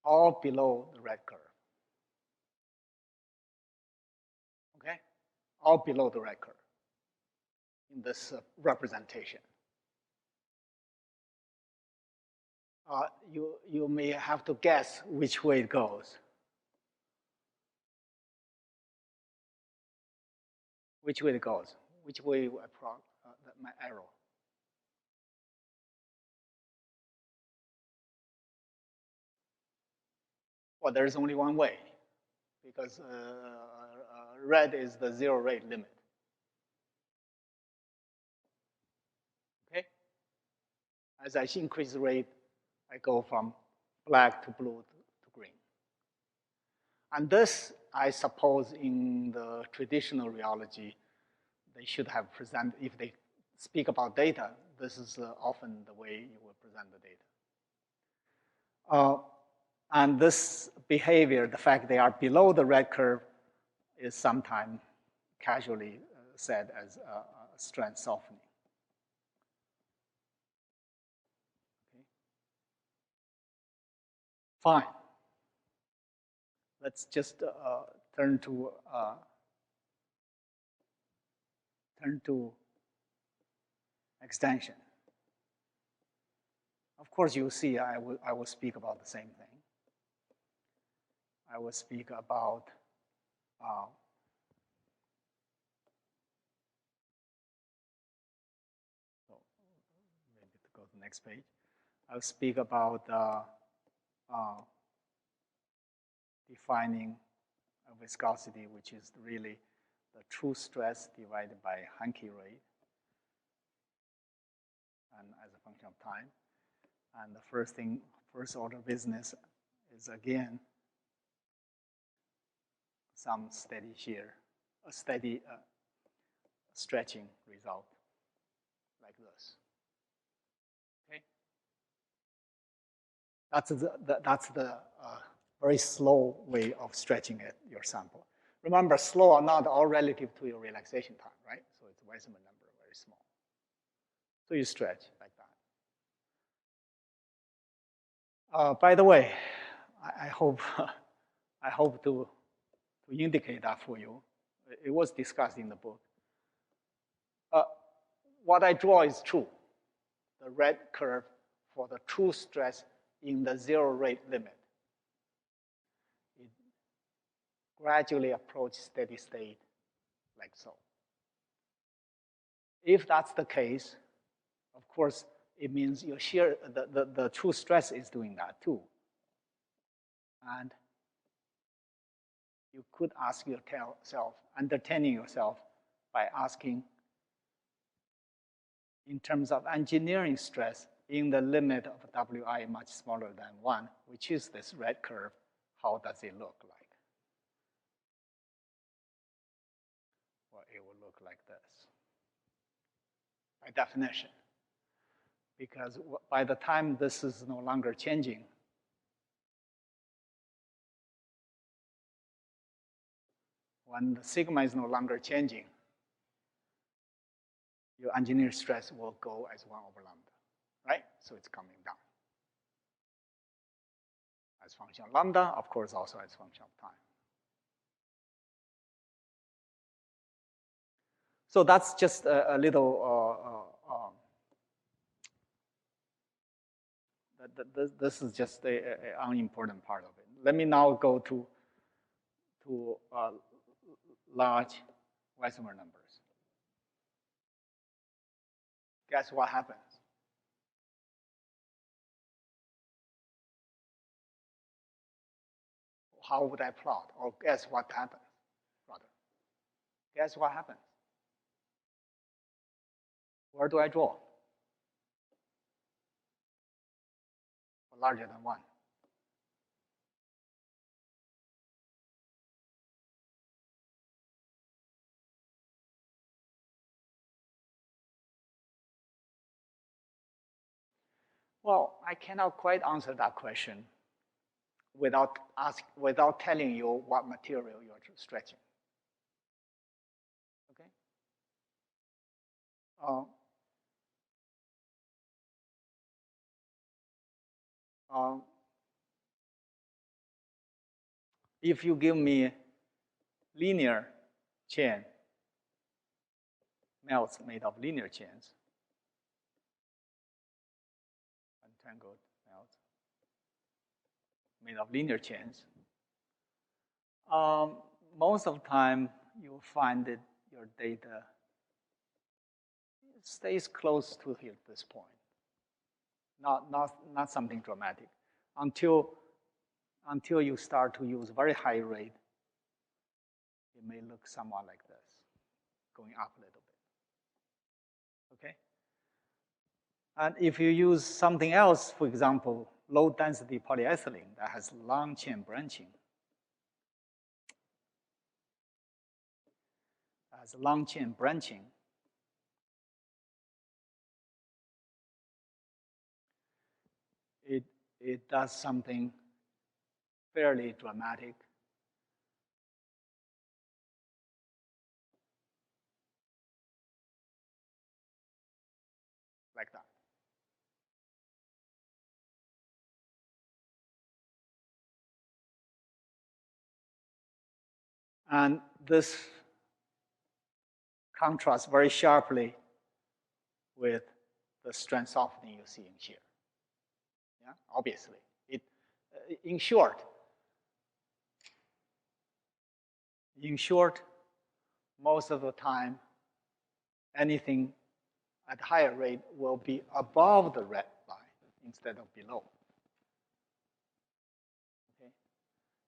All below the red curve. Okay? All below the red curve in this representation. You may have to guess which way it goes. Which way it goes? Which way my arrow? Well, there's only one way, because red is the zero rate limit. Okay? As I increase the rate, I go from black to blue to green. And this, I suppose, in the traditional rheology, they should have presented, if they speak about data, this is often the way you will present the data. And this behavior, the fact they are below the red curve, is sometimes casually said as strength softening. Okay. Fine. Let's just turn to extension. Of course, you see, I will speak about the same thing. I will speak about so maybe to go the next page. I'll speak about defining a viscosity, which is really the true stress divided by Hanke rate, and as a function of time. And the first order business is again some steady shear, a steady stretching result like this. Okay, that's the very slow way of stretching your sample. Remember, slow or not all relative to your relaxation time, right? So it's Weisman number, very small. So you stretch like that. By the way, I hope to indicate that for you. It was discussed in the book. What I draw is true. The red curve for the true stress in the zero rate limit. It gradually approaches steady state like so. If that's the case, of course, it means your shear, the true stress is doing that too. And you could ask yourself, entertaining yourself by asking, in terms of engineering stress in the limit of Wi much smaller than 1, which is this red curve, how does it look like? Well, it will look like this, by definition. Because by the time this is no longer changing, when the sigma is no longer changing, your engineering stress will go as 1 over lambda, right? So it's coming down. As function of lambda, of course, also as function of time. So that's just a little, this is just an unimportant part of it. Let me now go to large Weisman numbers. Guess what happens? How would I plot? Or guess what happens, rather? Guess what happens? Where do I draw? Larger than 1. Well, I cannot quite answer that question without telling you what material you're stretching. Okay? If you give me linear chain melts made of linear chains, untangled melts made of linear chains, most of the time you'll find that your data stays close to here at this point. Not something dramatic. Until you start to use very high rate, it may look somewhat like this, going up a little bit. Okay? And if you use something else, for example, low density polyethylene that has long chain branching, it does something fairly dramatic. Like that. And this contrasts very sharply with the strength softening you see in shear. Yeah, obviously. In short, most of the time, anything at higher rate will be above the red line instead of below. Okay?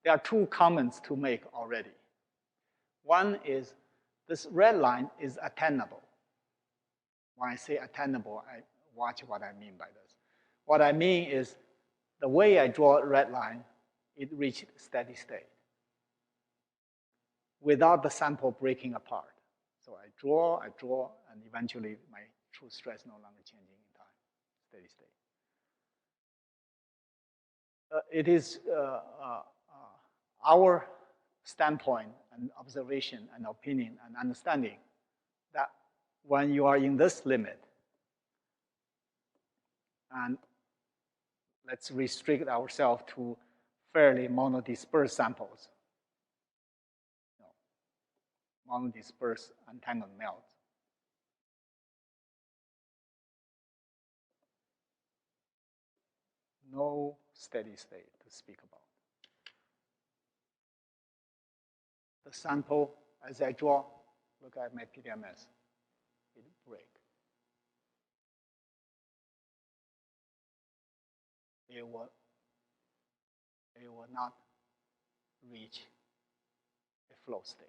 There are two comments to make already. One is this red line is attainable. When I say attainable, I watch what I mean by this. What I mean is the way I draw a red line, it reached steady state without the sample breaking apart. So I draw, and eventually my true stress no longer changing in time, steady state. It is our standpoint and observation and opinion and understanding that when you are in this limit, and let's restrict ourselves to fairly monodispersed samples, monodispersed untangled melts. No steady state to speak about. The sample, as I draw, look at my PDMS, it breaks. It will not reach a flow state.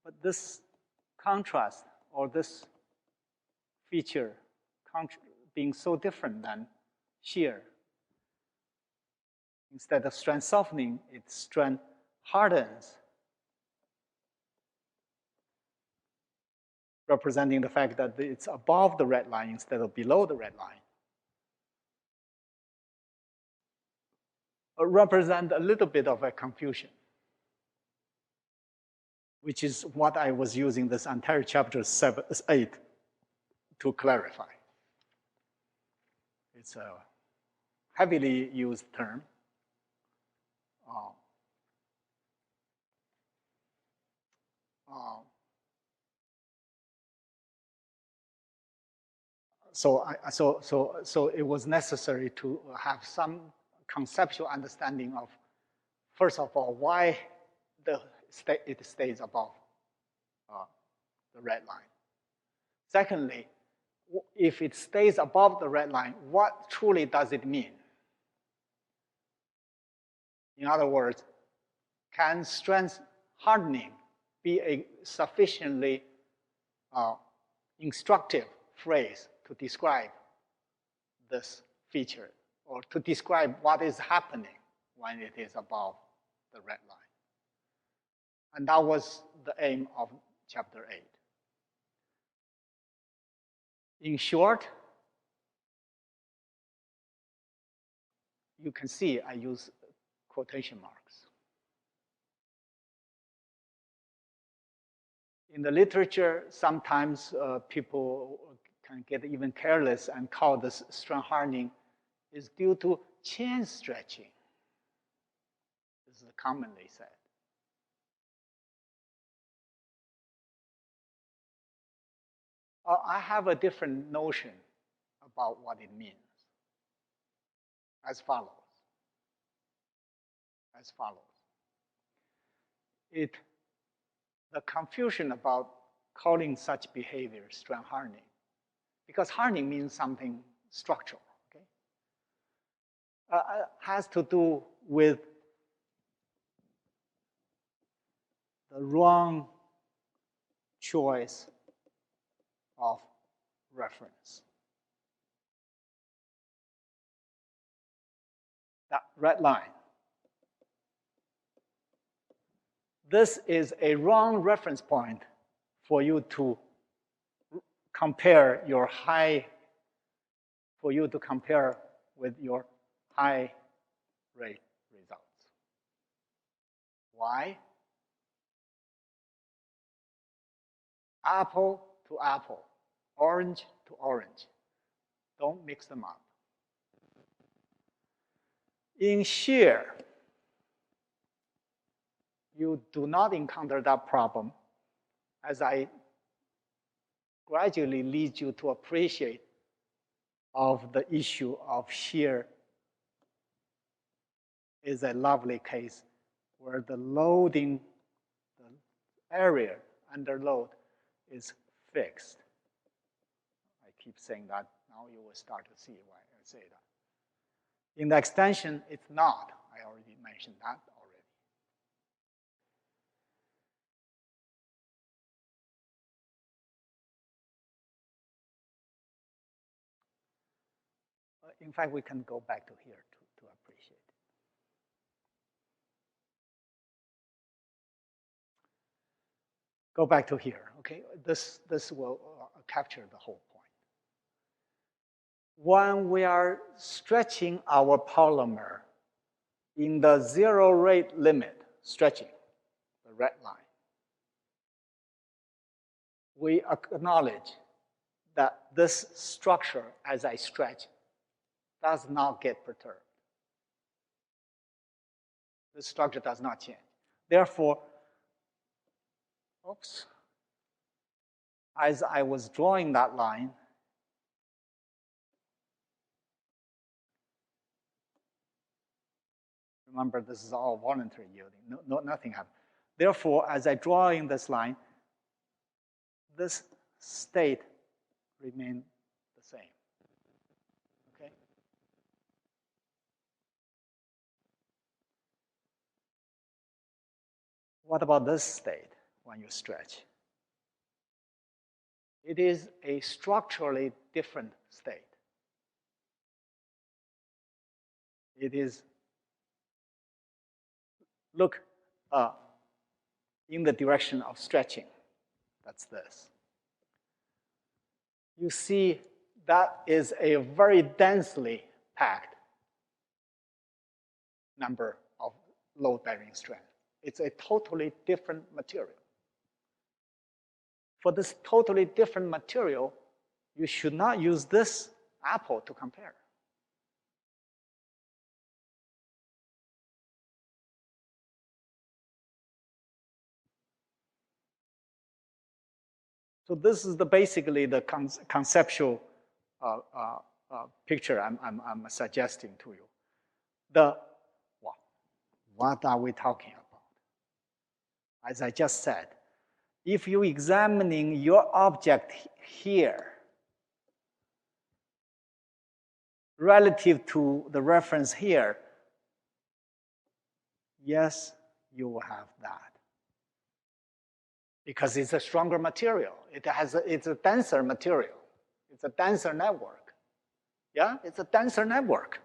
But this contrast, or this feature being so different than shear, instead of strength softening, its strength hardens, representing the fact that it's above the red line instead of below the red line. Represent a little bit of a confusion, which is what I was using this entire chapter 8 to clarify. It's a heavily used term. So it was necessary to have some conceptual understanding of, first of all, why it stays above the red line. Secondly, if it stays above the red line, what truly does it mean? In other words, can strength hardening be a sufficiently instructive phrase to describe this feature, or to describe what is happening when it is above the red line? And that was the aim of chapter 8. In short, you can see I use quotation marks. In the literature, sometimes people can get even careless and call this strength hardening is due to chain stretching. This is commonly said. I have a different notion about what it means. As follows. The confusion about calling such behavior strength hardening, because hardening means something structural, okay? Has to do with the wrong choice of reference. That red line. This is a wrong reference point for you to compare your with your high rate results. Why? Apple to apple, orange to orange. Don't mix them up. In shear, you do not encounter that problem, as I gradually lead you to appreciate of the issue of shear is a lovely case where the loading, the area under load is fixed. I keep saying that. Now you will start to see why I say that. In the extension, it's not. I already mentioned that already. In fact, we can go back to here to appreciate it. Go back to here, okay? This will capture the whole point. When we are stretching our polymer in the zero rate limit, stretching, the red line, we acknowledge that this structure, as I stretch, does not get perturbed. The structure does not change. Therefore, oops, as I was drawing that line, remember this is all voluntary yielding, nothing happened. Therefore, as I draw in this line, this state remains the same. Okay? What about this state when you stretch? It is a structurally different state. It is, look in the direction of stretching. That's this. You see that is a very densely packed number of load-bearing strand. It's a totally different material. For this totally different material, you should not use this apple to compare. So this is basically the conceptual picture I'm suggesting to you. What are we talking about? As I just said, if you're examining your object here relative to the reference here, yes, you will have that. Because it's a stronger material. It's a denser material. It's a denser network. Yeah, it's a denser network.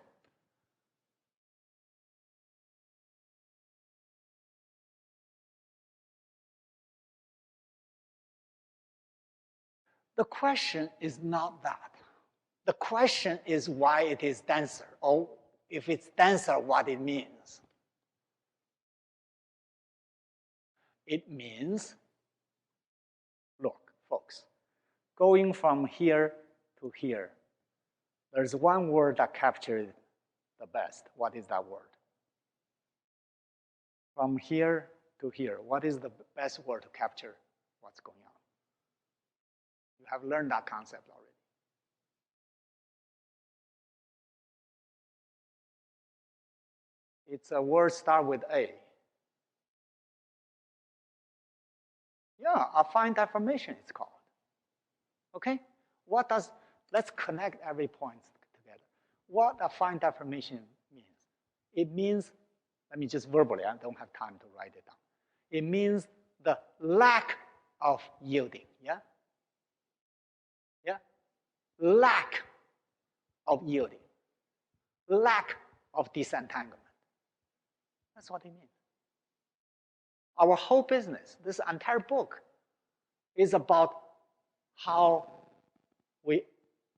The question is not that. The question is why it is denser, or if it's denser, what it means. It means, look, folks, going from here to here, there's one word that captures the best. What is that word? From here to here, what is the best word to capture what's going on? You have learned that concept already. It's a word start with A. Yeah, affine deformation it's called. Okay? Let's connect every point together. What affine deformation means? It means, let me just verbally, I don't have time to write it down. It means the lack of yielding, yeah? Yeah? Lack of yielding. Lack of disentanglement. That's what it means. Our whole business, this entire book, is about how we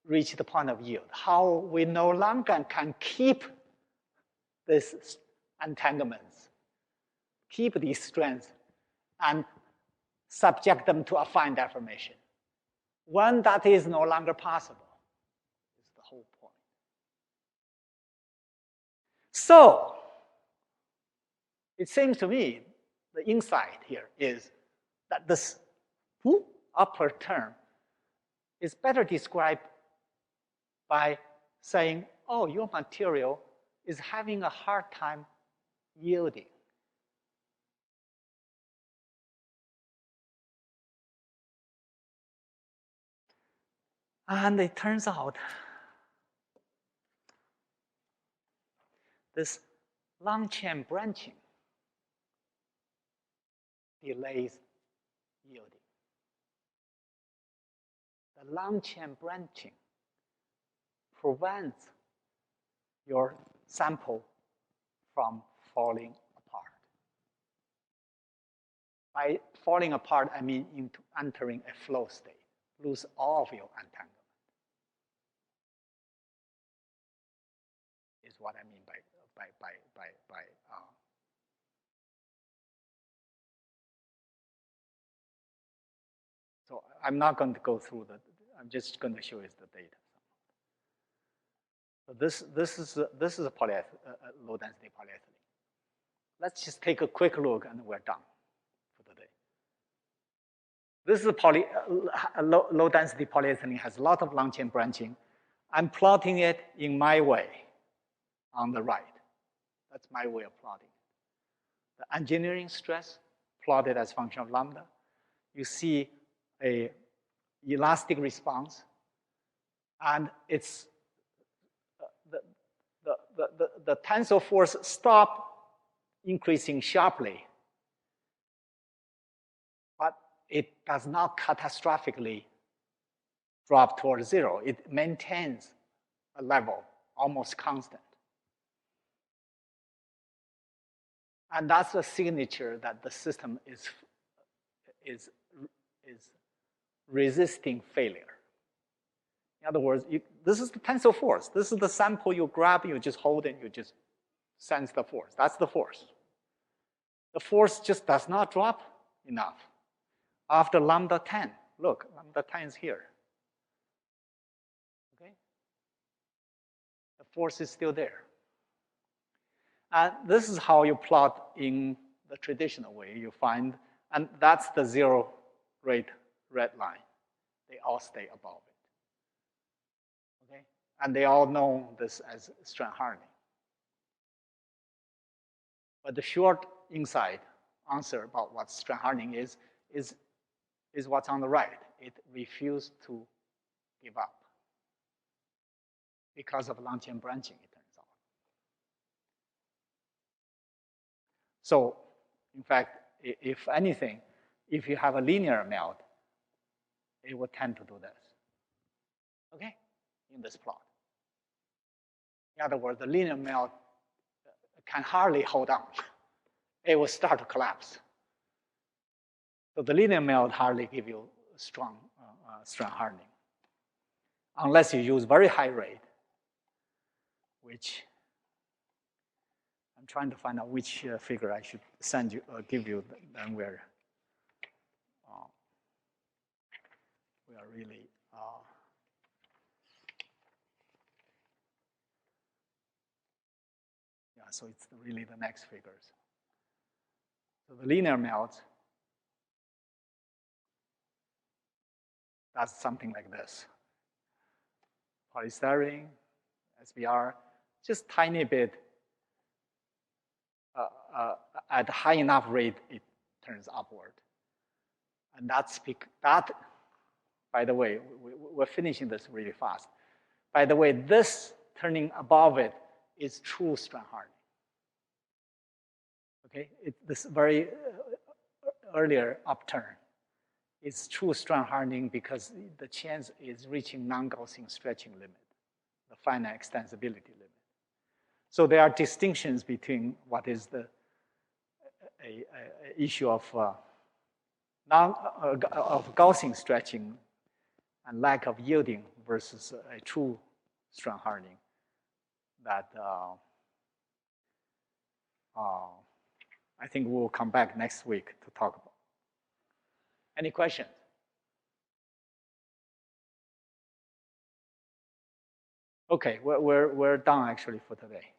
reach the point of yield, how we no longer can keep these entanglements, keep these strands, and subject them to affine deformation. When that is no longer possible, is the whole point. So, it seems to me the insight here is that this upper term is better described by saying, oh, your material is having a hard time yielding. And it turns out this long chain branching delays yielding. The long chain branching prevents your sample from falling apart. By falling apart, I mean into entering a flow state, lose all of your entanglement. Is what I mean by so I'm not going to go through that. I'm just going to show you the data. So this is a low density polyethylene. Let's just take a quick look and we're done for today. This is a low density polyethylene, has a lot of long chain branching. I'm plotting it in my way on the right. That's my way of plotting it. The engineering stress plotted as function of lambda. You see a elastic response, and it's the tensile force stop increasing sharply, but it does not catastrophically drop towards zero. It maintains a level almost constant. And that's a signature that the system is resisting failure. In other words, this is the tensile force. This is the sample you grab, you just hold it, you just sense the force. That's the force. The force just does not drop enough. After lambda 10, look, lambda 10 is here. Okay? The force is still there. And this is how you plot in the traditional way. You find, and that's the zero rate red line. They all stay above it. Okay? And they all know this as strand hardening. But the short insight answer about what strand hardening is what's on the right. It refused to give up because of long chain branching, it turns out. So, in fact, if anything, if you have a linear melt, it would tend to do this. Okay? In this plot. In other words, the linear melt can hardly hold on. It will start to collapse. So the linear melt hardly give you strong strand hardening, unless you use very high rate, which I'm trying to find out which figure I should send you, give you, then we are really yeah. So it's really the next figures. So the linear melt, that's something like this. Polystyrene, SBR, just tiny bit. At high enough rate, it turns upward. And that, by the way, we're finishing this really fast. By the way, this turning above it is true strand hardening. Okay, this very earlier upturn is true strand hardening because the chance is reaching non-Gaussian stretching limit, the finite extensibility limit. So there are distinctions between what is the issue of Gaussian stretching and lack of yielding versus a true strand hardening that I think we'll come back next week to talk about. Any questions? Okay, we're done actually for today.